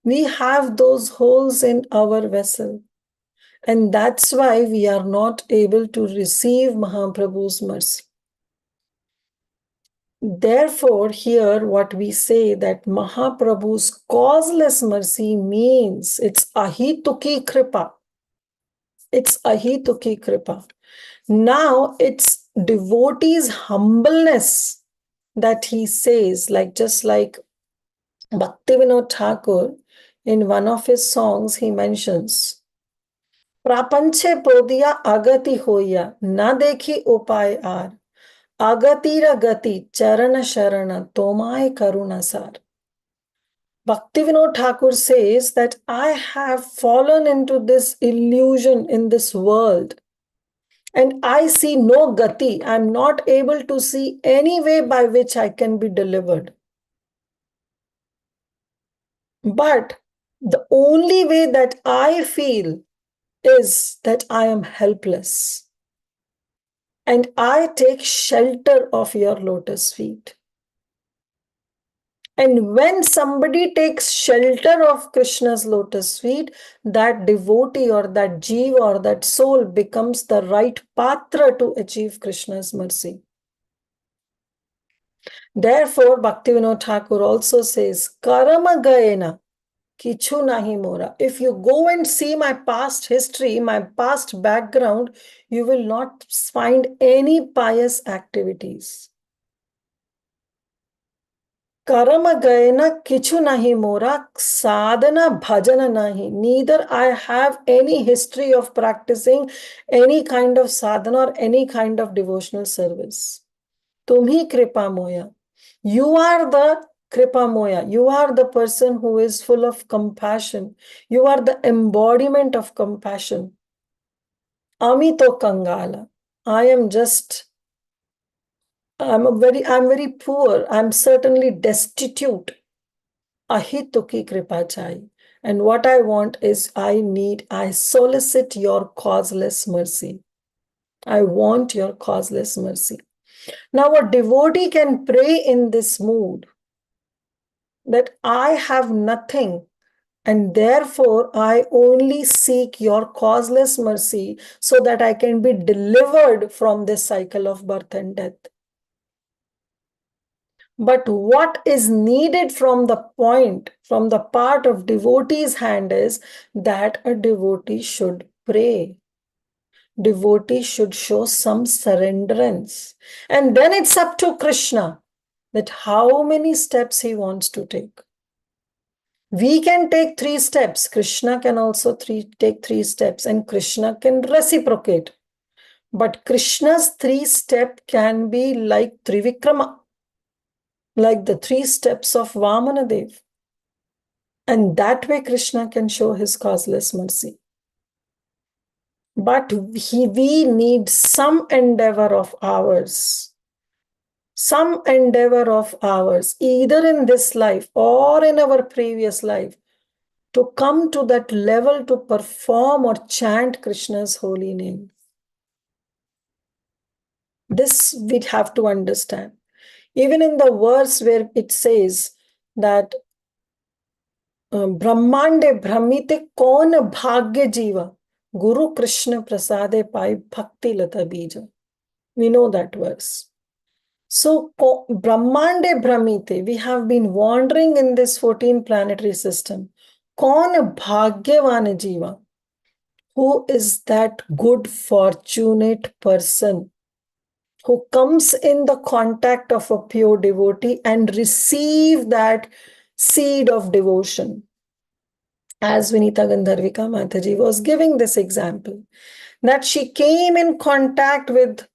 We have those holes in our vessel. And that's why we are not able to receive Mahaprabhu's mercy. Therefore, here what we say that Mahaprabhu's causeless mercy means it's ahituki kripa. It's ahituki kripa. Now it's devotees' humbleness that he says, just like Bhaktivinoda Thakur, in one of his songs, he mentions, Prapanche podiya agati hoya, na dekhi upay ar, agatira gati charana sharana tomai karunasar. Bhaktivinoda Thakur says that I have fallen into this illusion in this world. And I see no gati. I'm not able to see any way by which I can be delivered. But the only way that I feel is that I am helpless. And I take shelter of your lotus feet. And when somebody takes shelter of Krishna's lotus feet, that devotee or that jiva or that soul becomes the right patra to achieve Krishna's mercy. Therefore, Bhaktivinoda Thakur also says, Karama gaena kichu nahi mora. If you go and see my past history, my past background, you will not find any pious activities. Karama gaena kichu nahi mora, sadhana bhajana nahi. Neither I have any history of practicing any kind of sadhana or any kind of devotional service. Tumhi kripa moya. You are the kripa moya. You are the person who is full of compassion. You are the embodiment of compassion. Amito kangala. I'm very poor. I'm certainly destitute. Ahituki kripa chai. And what I want is I solicit your causeless mercy. I want your causeless mercy. Now a devotee can pray in this mood that I have nothing and therefore I only seek your causeless mercy so that I can be delivered from this cycle of birth and death. But what is needed from the part of devotee's hand is that a devotee should pray. Devotee should show some surrenderance. And then it's up to Krishna that how many steps he wants to take. We can take 3 steps. Krishna can also take 3 steps and Krishna can reciprocate. But Krishna's 3-step can be like Trivikrama, like the 3 steps of Vamanadev. And that way Krishna can show his causeless mercy. But we need some endeavor of ours. Some endeavor of ours, either in this life or in our previous life, to come to that level to perform or chant Krishna's holy name. This we have to understand. Even in the verse where it says that Brahmande Brahmite Kon Bhagya Jiva Guru Krishna Prasade Pai Bhakti Lata Bija. We know that verse. So Brahmande Brahmite, we have been wandering in this 14 planetary system. कौन भाग्यवान है जीवा? Who is that good, fortunate person who comes in the contact of a pure devotee and receive that seed of devotion? As Vinita Gandharvika Mataji was giving this example, that she came in contact with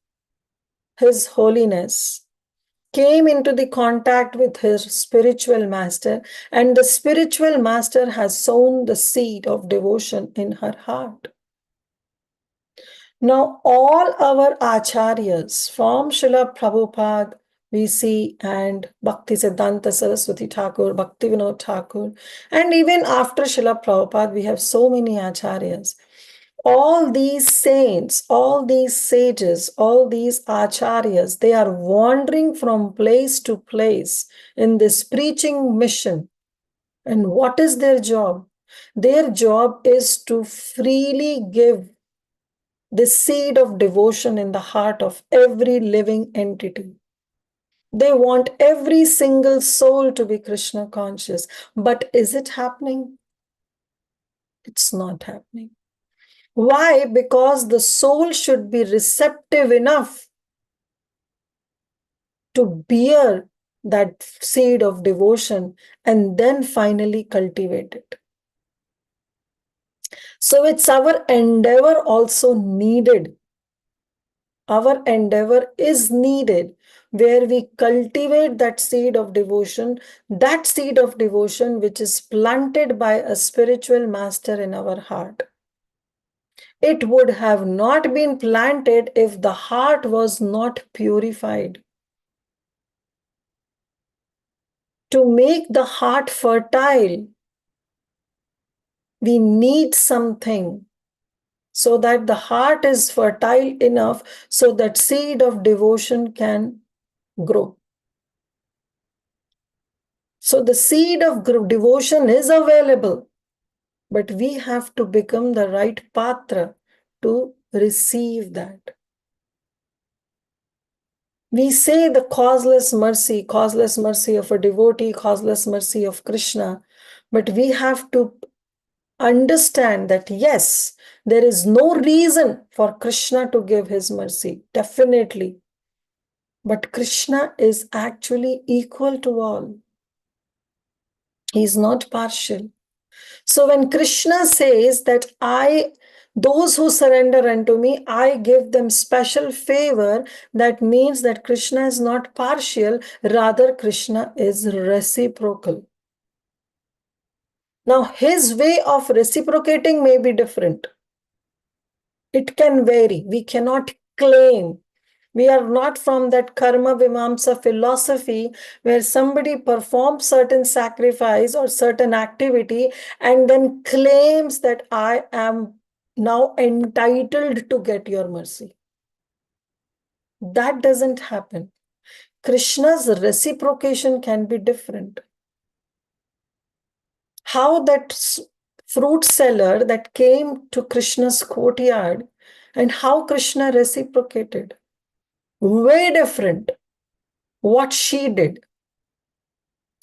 His Holiness, came into the contact with her spiritual master, and the spiritual master has sown the seed of devotion in her heart. Now, all our acharyas from Srila Prabhupada, we see, and Bhakti Siddhanta Saraswati Thakur, Bhakti Vinod Thakur, and even after Srila Prabhupada, we have so many acharyas. All these saints, all these sages, all these acharyas, they are wandering from place to place in this preaching mission. And what is their job? Their job is to freely give the seed of devotion in the heart of every living entity. They want every single soul to be Krishna conscious. But is it happening? It's not happening. Why? Because the soul should be receptive enough to bear that seed of devotion and then finally cultivate it. So it's our endeavor also needed. Our endeavor is needed where we cultivate that seed of devotion which is planted by a spiritual master in our heart. It would have not been planted if the heart was not purified. To make the heart fertile, we need something so that the heart is fertile enough so that seed of devotion can grow. So the seed of devotion is available, but we have to become the right patra to receive that. We say the causeless mercy of a devotee, causeless mercy of Krishna, but we have to understand that yes, there is no reason for Krishna to give his mercy, definitely. But Krishna is actually equal to all. He is not partial. So when Krishna says that those who surrender unto me, I give them special favor, that means that Krishna is not partial, rather Krishna is reciprocal. Now his way of reciprocating may be different. It can vary. We cannot claim. We are not from that karma vimamsa philosophy where somebody performs certain sacrifice or certain activity and then claims that I am now entitled to get your mercy. That doesn't happen. Krishna's reciprocation can be different. How that fruit seller that came to Krishna's courtyard and how Krishna reciprocated. Way different what she did.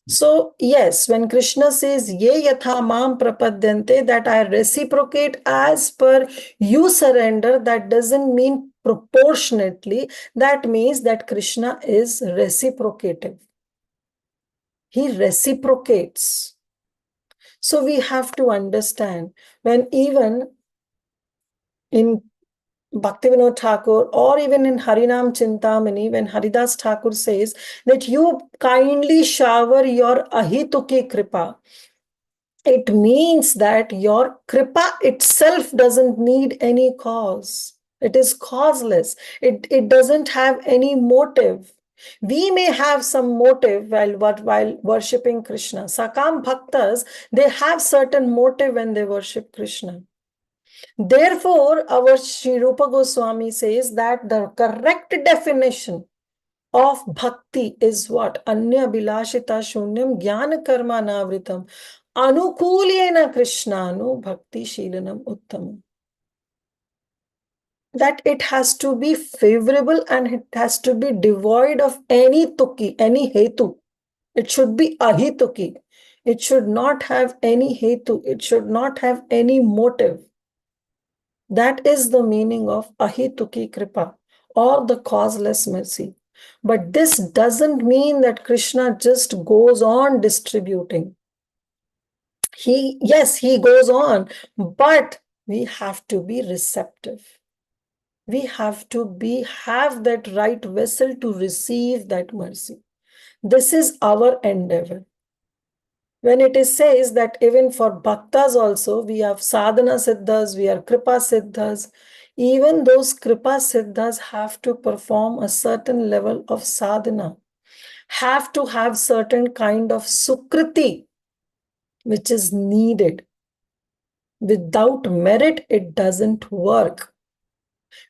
So yes, when Krishna says ye yatha mam prapadyante, that I reciprocate as per you surrender, that doesn't mean proportionately. That means that Krishna is reciprocative. He reciprocates. So we have to understand, when even in Bhakti Vinod Thakur or even in Harinam Chintamani, when Haridas Thakur says that you kindly shower your ahituki kripa, it means that your kripa itself doesn't need any cause. It is causeless. It doesn't have any motive. We may have some motive while worshipping Krishna. Sakam Bhaktas, they have certain motive when they worship Krishna. Therefore, our Sri Rupa Goswami says that the correct definition of bhakti is what? Anya bilashita shunyam jnana karma navritam anukulyena krishnanu bhakti shilanam uttamam. That it has to be favorable and it has to be devoid of any tukki, any hetu. It should be ahituki. It should not have any hetu. It should not have any motive. That is the meaning of ahituki kripa, or the causeless mercy. But this doesn't mean that Krishna just goes on distributing. Yes, he goes on, but we have to be receptive. We have to have that right vessel to receive that mercy. This is our endeavor. When it is says that even for bhaktas also, we have sadhana siddhas, we are kripa siddhas, even those kripa siddhas have to perform a certain level of sadhana, have to have certain kind of sukriti, which is needed. Without merit, it doesn't work.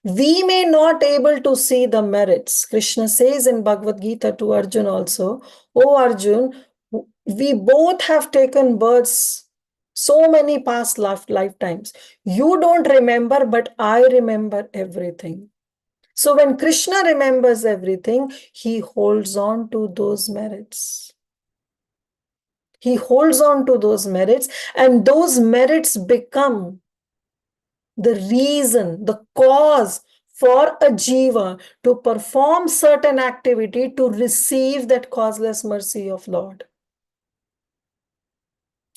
We may not able to see the merits. Krishna says in Bhagavad Gita to Arjun also, "O Arjun, we both have taken births so many past lifetimes. You don't remember, but I remember everything." So when Krishna remembers everything, he holds on to those merits. He holds on to those merits, and those merits become the reason, the cause for a jiva to perform certain activity to receive that causeless mercy of Lord.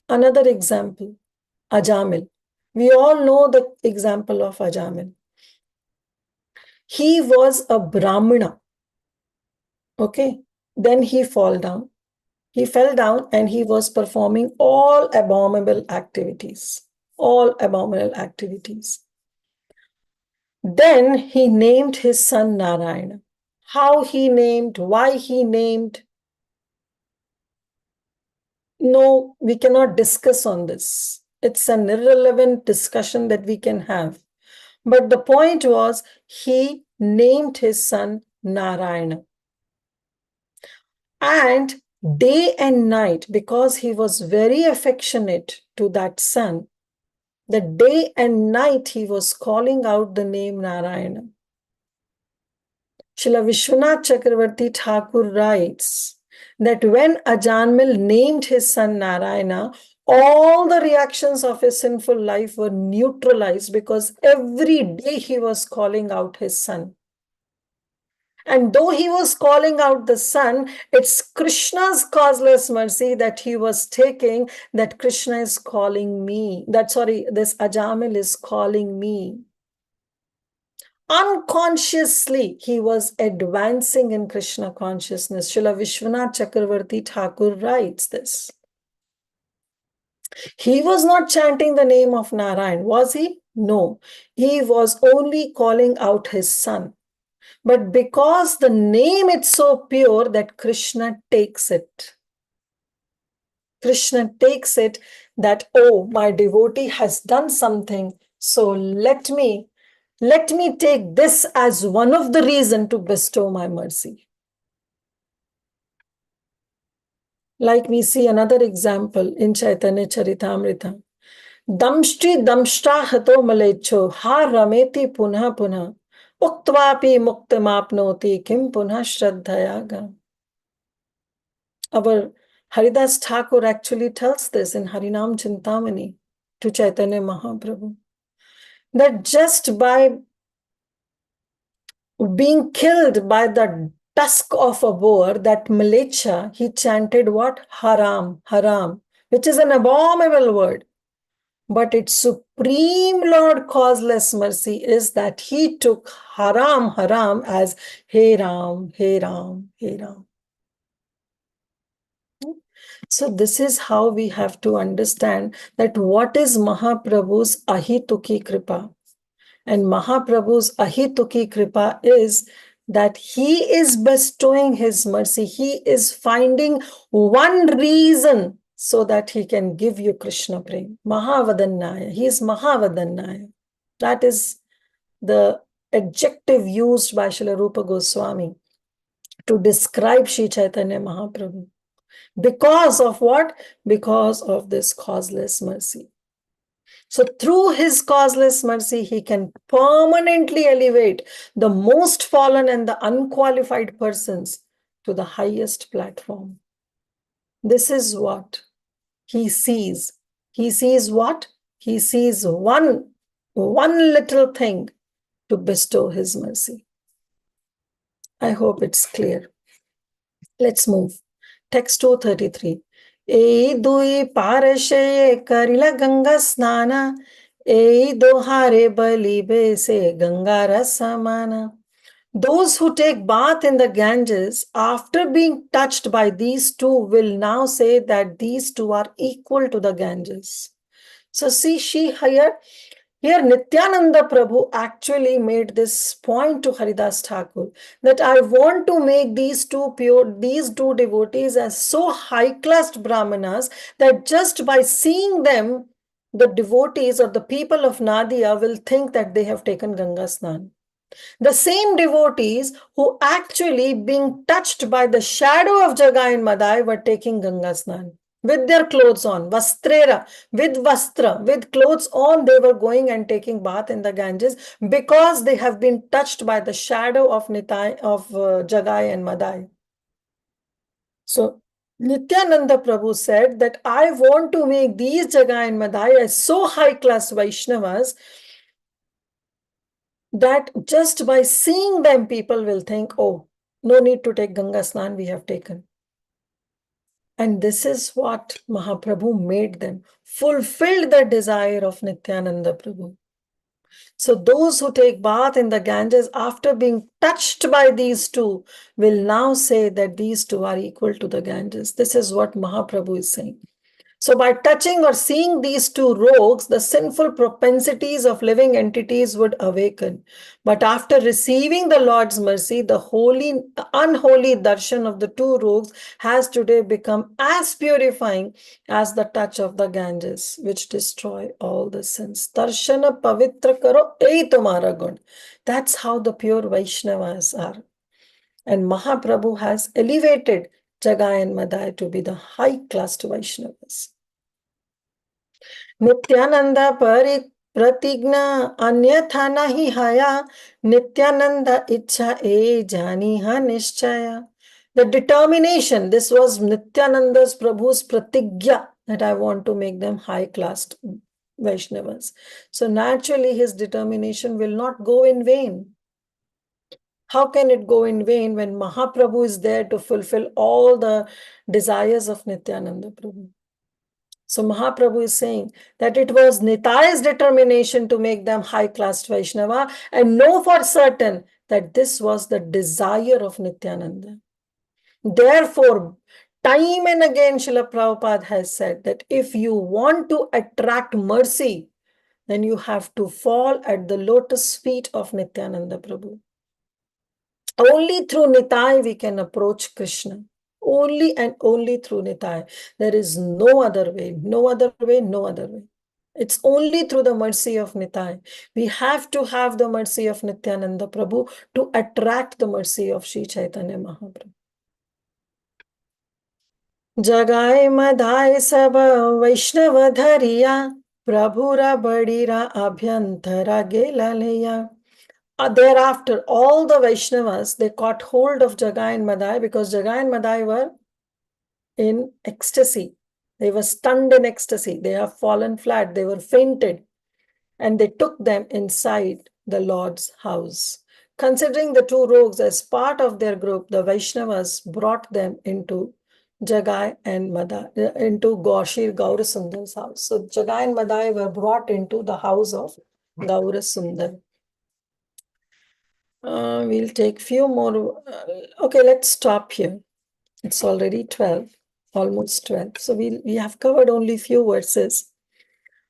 Another example, Ajamil. We all know the example of Ajamil. He was a Brahmana. Okay. Then he fell down. He fell down and he was performing all abominable activities. All abominable activities. Then he named his son Narayana. How he named, why he named. No, we cannot discuss on this. It's an irrelevant discussion that we can have. But the point was, he named his son Narayana. And day and night, because he was very affectionate to that son, the day and night he was calling out the name Narayana. Srila Vishwanath Chakravarti Thakur writes that when Ajanmil named his son Narayana, all the reactions of his sinful life were neutralized because every day he was calling out his son. And though he was calling out the son, it's Krishna's causeless mercy that he was taking, that Krishna is calling me. This Ajamil is calling me. Unconsciously, he was advancing in Krishna consciousness. Srila Vishwanath Chakravarti Thakur writes this. He was not chanting the name of Narayan, was he? No. He was only calling out his son. But because the name is so pure that Krishna takes it. Krishna takes it that, oh, my devotee has done something, so let me take this as one of the reasons to bestow my mercy. Like we see another example in Chaitanya Charitamrita. Damshti damshta hato malecho ha rameti punha punha uktvapi muktamapnoti kim punha shraddhayaga. Our Haridas Thakur actually tells this in Harinam Chintamani to Chaitanya Mahaprabhu, that just by being killed by the tusk of a boar, that Malecha, he chanted what? Haram, haram, which is an abominable word. But its supreme Lord causeless mercy is that he took haram, haram as Hey Ram, Hey Ram, Hey Ram. So this is how we have to understand that what is Mahaprabhu's ahituki kripa. And Mahaprabhu's ahituki kripa is that he is bestowing his mercy. He is finding one reason so that he can give you Krishna prem. Mahavadannaya. He is Mahavadannaya. That is the adjective used by Srila Rupa Goswami to describe Sri Chaitanya Mahaprabhu. Because of what? Because of this causeless mercy. So through his causeless mercy, he can permanently elevate the most fallen and the unqualified persons to the highest platform. This is what he sees. He sees what? He sees one little thing to bestow his mercy. I hope it's clear. Let's move. Text 233. E dui parashe karila ganga snana, e dohare balibe se ganga rasamana. Those who take bath in the Ganges after being touched by these two will now say that these two are equal to the Ganges. So see, here Nityananda Prabhu actually made this point to Haridas Thakur that I want to make these two devotees as so high-classed Brahmanas that just by seeing them, the devotees or the people of Nadia will think that they have taken Ganga Snan. The same devotees who actually being touched by the shadow of Jagai and Madai were taking Ganga Snan. With their clothes on, vastrera, with vastra, with clothes on, they were going and taking bath in the Ganges because they have been touched by the shadow of Jagai and Madai. So Nityananda Prabhu said that I want to make these Jagai and Madai as so high class Vaishnavas that just by seeing them, people will think, oh, no need to take Ganga Snan, we have taken. And this is what Mahaprabhu made them, fulfilled the desire of Nityananda Prabhu. So those who take bath in the Ganges after being touched by these two will now say that these two are equal to the Ganges. This is what Mahaprabhu is saying. So by touching or seeing these two rogues, the sinful propensities of living entities would awaken. But after receiving the Lord's mercy, the unholy darshan of the two rogues has today become as purifying as the touch of the Ganges, which destroy all the sins. Darshana pavitra karo, ei tumhara gun. That's how the pure Vaishnavas are. And Mahaprabhu has elevated Jagai and Madai to be the high-classed Vaishnavas. Nityananda pratigna anyatha nahi haya, Nityananda ichha e janiha nishchaya. The determination, this was Nityananda's Prabhu's pratigya, that I want to make them high-classed Vaishnavas. So naturally his determination will not go in vain. How can it go in vain when Mahaprabhu is there to fulfill all the desires of Nityananda Prabhu? So Mahaprabhu is saying that it was Nitai's determination to make them high-class Vaishnava, and know for certain that this was the desire of Nityananda. Therefore, time and again Srila Prabhupada has said that if you want to attract mercy, then you have to fall at the lotus feet of Nityananda Prabhu. Only through Nitai we can approach Krishna. Only and only through Nitai. There is no other way, no other way, no other way. It's only through the mercy of Nitai. We have to have the mercy of Nityananda Prabhu to attract the mercy of Sri Chaitanya Mahaprabhu. Jagai madhai sab Vaishnava dhariya, Prabhura badira abhyantara gelaleya. Thereafter, all the Vaishnavas, they caught hold of Jagai and Madai because Jagai and Madai were in ecstasy. They were stunned in ecstasy. They have fallen flat. They were fainted. And they took them inside the Lord's house. Considering the two rogues as part of their group, the Vaishnavas brought them into Jagai and Madai, into Shri Gaurasundar's house. So Jagai and Madai were brought into the house of Gaurasundar. We'll take few more. Okay, let's stop here. It's already 12, almost 12. So we have covered only few verses.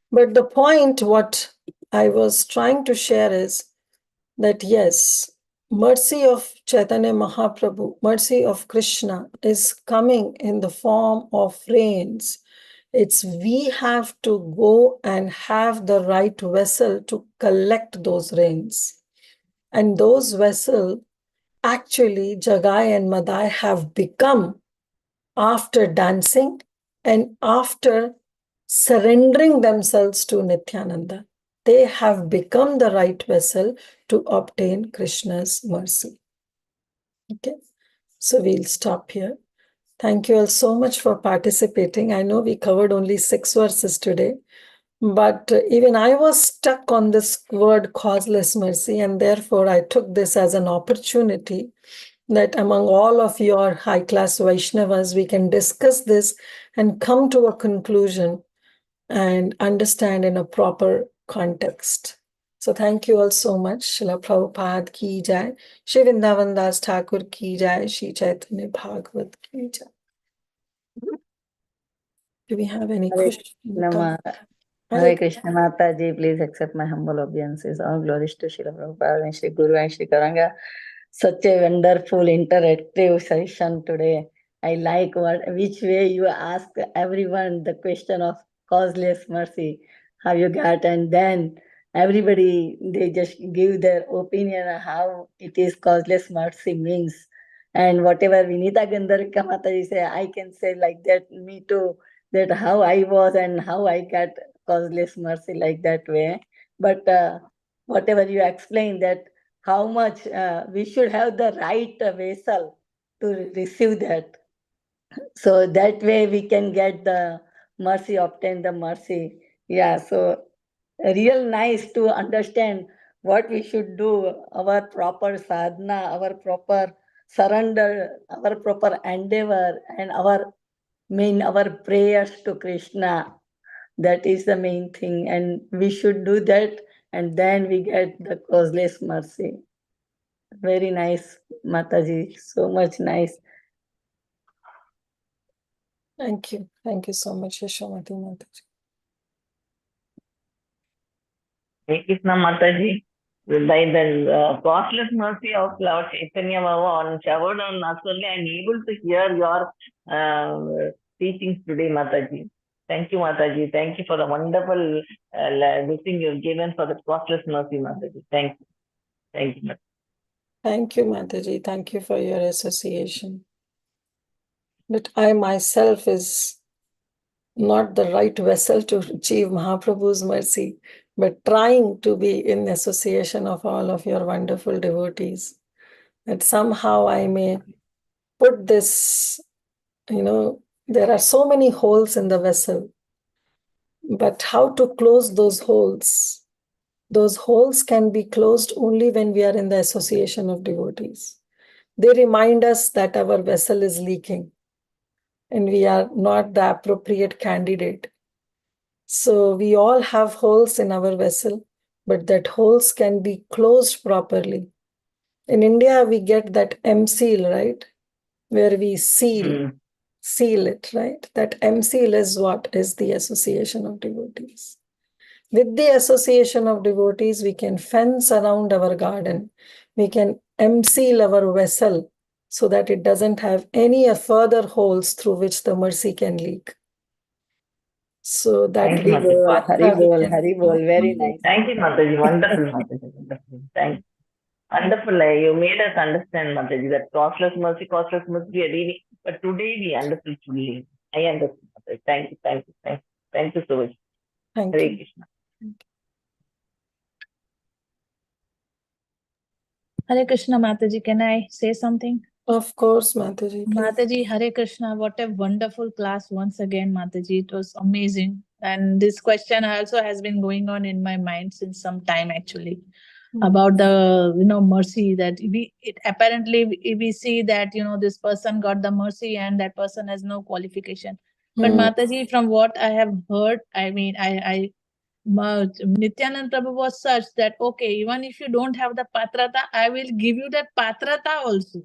But the point what I was trying to share is that yes, mercy of Chaitanya Mahaprabhu, mercy of Krishna is coming in the form of rains. It's we have to go and have the right vessel to collect those rains. And those vessels, actually, Jagai and Madai have become after dancing and after surrendering themselves to Nityananda. They have become the right vessel to obtain Krishna's mercy. Okay, so we'll stop here. Thank you all so much for participating. I know we covered only 6 verses today, but even I was stuck on this word causeless mercy, and therefore I took this as an opportunity that among all of your high-class Vaishnavas, we can discuss this and come to a conclusion and understand in a proper context. So thank you all so much. Srila Prabhupada ki jai, Shri Vrindavan Das Thakur ki jai, Shri Caitanya Bhagavata ki jai. Do we have any Hare questions? Krishna, Hare Krishna Mataji, please accept my humble obeisances. All glories to Srila Prabhupada and Sri Guru and Sri Karanga. Such a wonderful interactive session today. I like which way you ask everyone the question of causeless mercy, how you got, and then everybody, they just give their opinion on how it is causeless mercy means. And whatever Vinita Gandharika Mataji say, I can say like that, me too, that how I was and how I got causeless mercy like that way. But whatever you explain, that how much we should have the right vessel to receive that. So that way we can get the mercy, obtain the mercy. Yeah, so real nice to understand what we should do, our proper sadhana, our proper surrender, our proper endeavor, and our prayers to Krishna. That is the main thing, and we should do that, and then we get the causeless mercy. Very nice, Mataji. So much nice. Thank you. Thank you so much, Yashomati Mataji. Hare Krishna Mataji. By the costless mercy of Lord Caitanya Bhagavan showered on us only, I am able to hear your teachings today, Mataji. Thank you, Mataji. Thank you for the wonderful blessing you have given for the costless mercy, Mataji. Thank you. Thank you, Mataji. Thank you, Mataji. Thank you for your association. But I myself is not the right vessel to achieve Mahaprabhu's mercy, but trying to be in association of all of your wonderful devotees, that somehow I may put this, there are so many holes in the vessel, but how to close those holes? Those holes can be closed only when we are in the association of devotees. They remind us that our vessel is leaking and we are not the appropriate candidate. So we all have holes in our vessel, but that holes can be closed properly. In India, we get that M seal, right? Where we seal it, right? That M seal is what? Is the association of devotees. With the association of devotees, we can fence around our garden. We can M seal our vessel so that it doesn't have any further holes through which the mercy can leak. So that Thank you, Mataji. Hari bol, very nice. Thank you, Mataji. Wonderful, Mataji. Wonderful. Thank you. Wonderful. You made us understand, Mataji, that costless mercy, really. But today we understood fully. I understood, Mataji. Thank you, thank you, thank you. Thank you so much. Thank Hare you. Krishna. Hare Krishna, Mataji. Can I say something? Of course, Mataji. Please. Mataji, Hare Krishna. What a wonderful class once again, Mataji. It was amazing. And this question also has been going on in my mind since some time, actually, about the mercy that apparently we see that this person got the mercy and that person has no qualification. But Mataji, from what I have heard, Nityanand Prabhu was such that, okay, even if you don't have the patrata, I will give you that patrata also.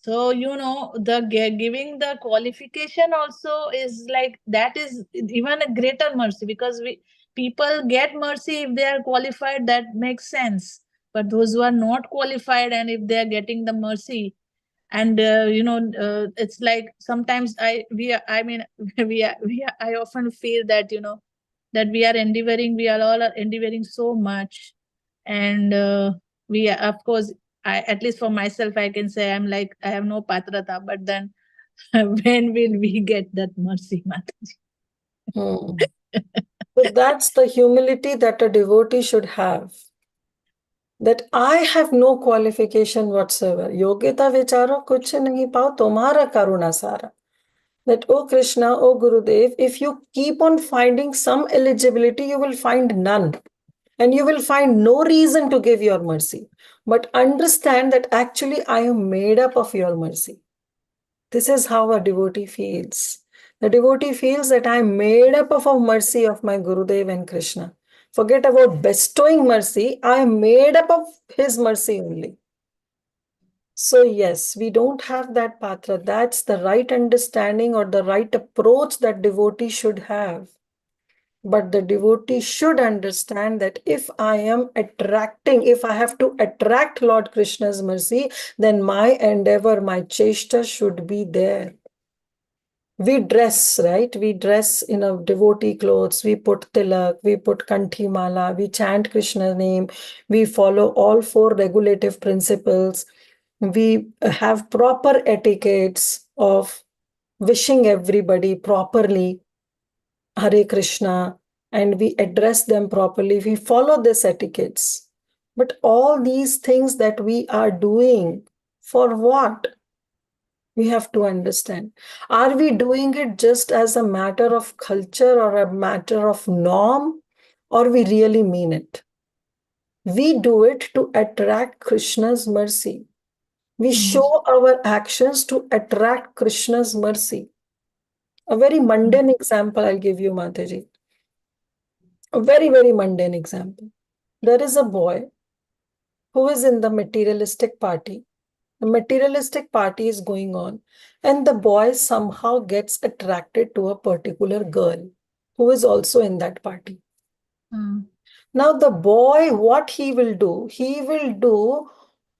So, giving the qualification also is like, that is even a greater mercy, because people get mercy if they are qualified, that makes sense. But those who are not qualified, and if they are getting the mercy, and it's like sometimes I often feel that that we are all endeavoring so much, and we are, of course, at least for myself, I can say I'm like, I have no patrata, but then when will we get that mercy, Mataji? So that's the humility that a devotee should have. that I have no qualification whatsoever. Yogyata vicharo kuch nahi pao tumhara karuna sara. That, oh Krishna, oh Gurudev, if you keep on finding some eligibility, you will find none. And you will find no reason to give your mercy. But understand that actually I am made up of your mercy. This is how a devotee feels. The devotee feels that I am made up of a mercy of my Gurudev and Krishna. Forget about bestowing mercy. I am made up of his mercy only. So yes, we don't have that patra. That's the right understanding or the right approach that devotee should have. But the devotee should understand that if I am attracting, if I have to attract Lord Krishna's mercy, then my endeavor, my cheshta should be there. We dress, right? We dress in a devotee clothes. We put tilak, we put kanthi mala, we chant Krishna's name. We follow all 4 regulative principles. We have proper etiquettes of wishing everybody properly, Hare Krishna, and we address them properly. We follow these etiquettes. But all these things that we are doing, for what? We have to understand. Are we doing it just as a matter of culture or a matter of norm, or we really mean it? We do it to attract Krishna's mercy. We show our actions to attract Krishna's mercy. A very mundane example I'll give you, Mataji. A very, very mundane example. There is a boy who is in the materialistic party. The materialistic party is going on, and the boy somehow gets attracted to a particular girl who is also in that party. Now, the boy, what he will do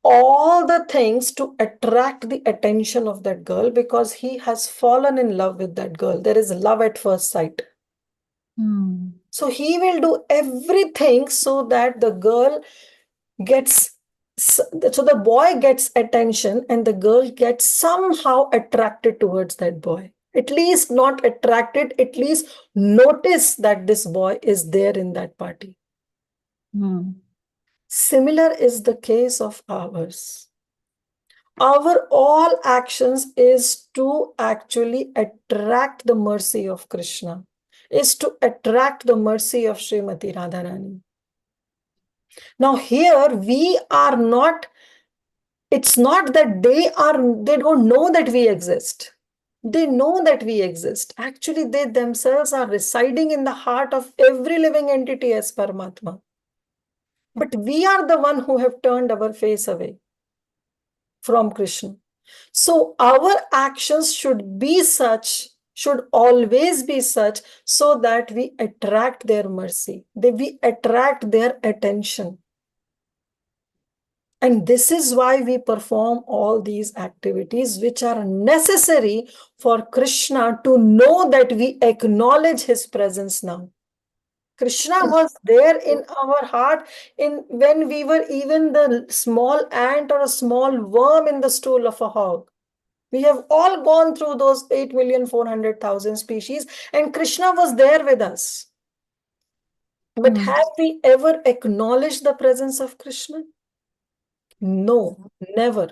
all the things to attract the attention of that girl because he has fallen in love with that girl. There is love at first sight. So he will do everything so that the girl gets, so the boy gets attention and the girl gets somehow attracted towards that boy. At least not attracted, at least notice that this boy is there in that party. Similar is the case of ours. Our all actions is to actually attract the mercy of Krishna, is to attract the mercy of Srimati Radharani. Now here we are not, it's not that they don't know that we exist. They know that we exist. Actually, they themselves are residing in the heart of every living entity as Paramatma. But we are the one who have turned our face away from Krishna. So our actions should be such, should always be such, so that we attract their mercy, we attract their attention. And this is why we perform all these activities which are necessary for Krishna to know that we acknowledge his presence now. Krishna was there in our heart when we were even the small ant or a small worm in the stool of a hog. We have all gone through those 8,400,000 species, and Krishna was there with us. But have we ever acknowledged the presence of Krishna? No, never.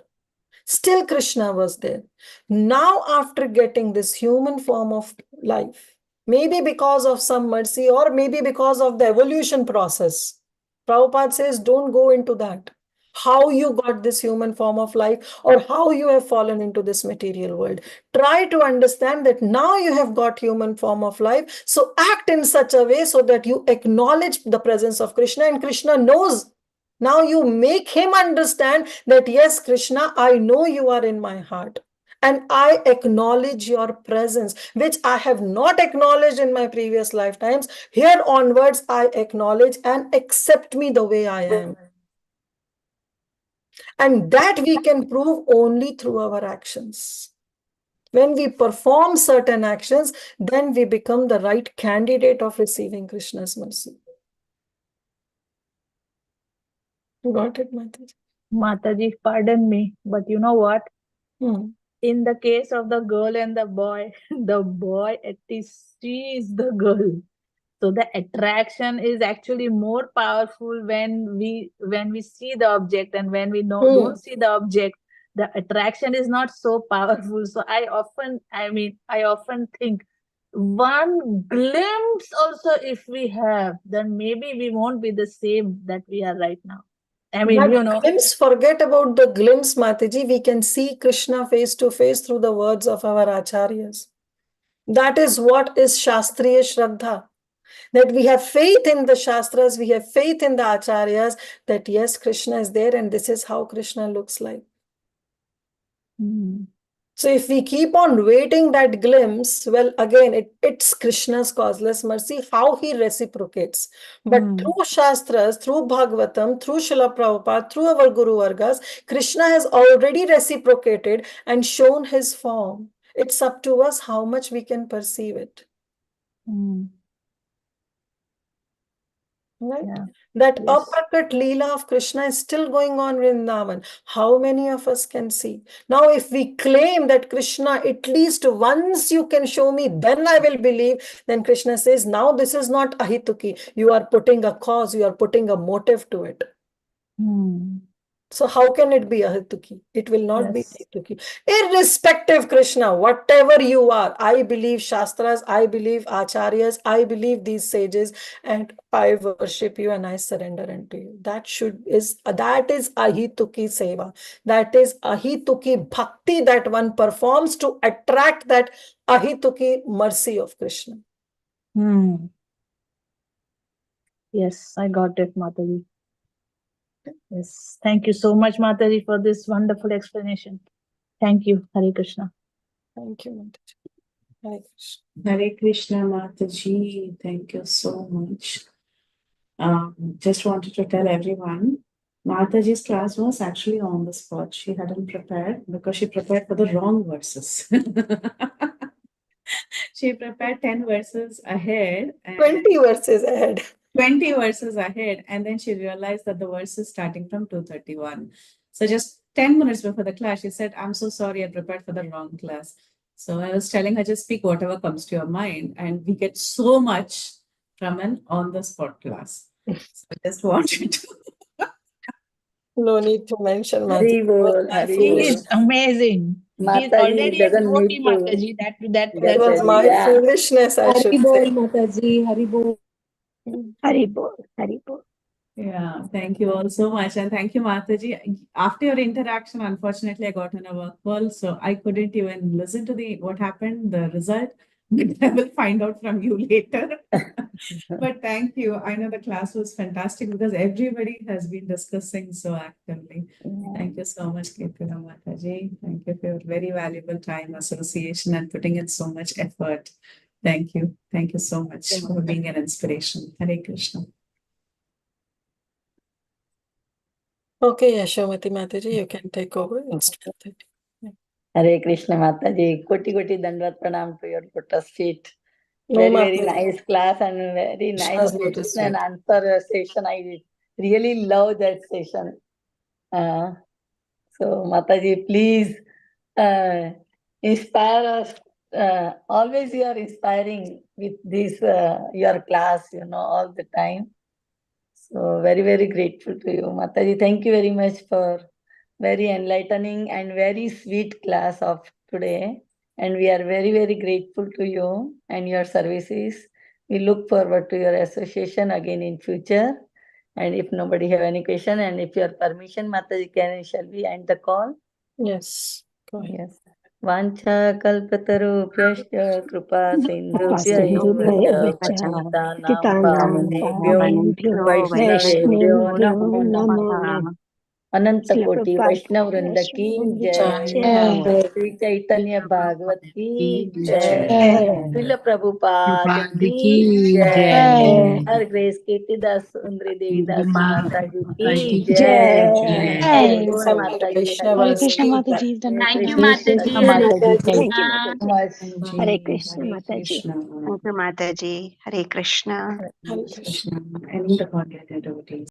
Still Krishna was there. Now, after getting this human form of life, maybe because of some mercy or maybe because of the evolution process, Prabhupada says, don't go into that. How you got this human form of life or how you have fallen into this material world. Try to understand that now you have got human form of life. So act in such a way so that you acknowledge the presence of Krishna, and Krishna knows. Now you make him understand that, yes, Krishna, I know you are in my heart. And I acknowledge your presence, which I have not acknowledged in my previous lifetimes. Here onwards, I acknowledge and accept me the way I am. And that we can prove only through our actions. When we perform certain actions, then we become the right candidate of receiving Krishna's mercy. You got it, Mataji? Mataji, pardon me, but you know what? In the case of the girl and the boy at least sees the girl. So the attraction is actually more powerful when we see the object, and when we don't see the object, the attraction is not so powerful. So I often think, one glimpse also if we have, then maybe we won't be the same that we are right now. That glimpse, forget about the glimpse, Mataji. We can see Krishna face to face through the words of our acharyas. That is what is Shastriya Shraddha. That we have faith in the Shastras, we have faith in the acharyas, that yes, Krishna is there and this is how Krishna looks like. So if we keep on waiting that glimpse, well, again, it's Krishna's causeless mercy, how he reciprocates. But through Shastras, through Bhagavatam, through Srila Prabhupada, through our Guru Vargas, Krishna has already reciprocated and shown his form. It's up to us how much we can perceive it. Right? Yeah. That Yes. Aprakat Leela of Krishna is still going on in Vrindavan. How many of us can see? Now, if we claim that Krishna, at least once you can show me, then I will believe, then Krishna says, now this is not ahituki. You are putting a cause, you are putting a motive to it. So how can it be ahituki? It will not be ahituki. Irrespective, Krishna, whatever you are, I believe Shastras, I believe Acharyas, I believe these sages, and I worship you and I surrender unto you. That is ahituki seva. That is ahituki bhakti that one performs to attract that ahituki mercy of Krishna. Yes, I got it, Mataji. Yes, thank you so much, Mataji, for this wonderful explanation. Thank you, Hare Krishna. Thank you, Mataji. Hare Krishna. Hare Krishna, Mataji. Thank you so much. Just wanted to tell everyone, Mataji's class was actually on the spot. She hadn't prepared because she prepared for the wrong verses. She prepared 10 verses ahead. 20 verses ahead. 20 verses ahead, and then she realized that the verse is starting from 231. So just 10 minutes before the class, she said, I'm so sorry, I prepared for the wrong class. So I was telling her, just speak whatever comes to your mind, and we get so much from an on-the-spot class. So I just wanted to... No need to mention Hari bol, Hari He bol. is amazing. He's Mataji already a doesn't devotee, need to. Mataji. That That's was it, my yeah. foolishness, I should say. Mataji, Hari Bol. Hari Bol, Hari Bol. Yeah, thank you all so much. And thank you, Mataji. After your interaction, unfortunately, I got on a work call, so I couldn't even listen to what happened, the result. I will find out from you later. But thank you. I know the class was fantastic because everybody has been discussing so actively. Thank you so much, Kirtida Mataji. Thank you for your very valuable time, association, and putting in so much effort. Thank you. Thank you so much for being an inspiration. Hare Krishna. Okay, Yashomati Mataji, you can take over. It's 12:30. Hare Krishna Mataji, koti dandvat pranam to your lotus feet. No, Very Mataji. nice class and very nice Krishna's question lotus and feet. answer session. I really love that session. So Mataji, please inspire us. Always you are inspiring with this your class, all the time. So very grateful to you, Mataji. Thank you very much for very enlightening and very sweet class of today. And we are very grateful to you and your services. We look forward to your association again in future. And if nobody have any question, and if your permission, Mataji, shall we end the call? Yes, go ahead. Yes. Vancha kalpatarubhyascha kripa sindhubhya Sindhubhya patitanam Patitanam pavanebhyo vaishnavebhyo namo namah. Ananta Koti Vaishnav Vrinda ki jai. Sri Caitanya Bhagavata ki jai. Srila Prabhupada ki jai. Her Grace Kirtida Sundari Dasi Mataji ki jai. Hare Krishna Mataji. Hare Krishna Mataji. Thank you, Hare Mataji. Krishna Hare Mataji. Thank you, Krishna. Mataji. Hare Krishna, Hare Mataji. Krishna. Thank you, Mataji. Hare Krishna. Hare Krishna. Ending the content devotees.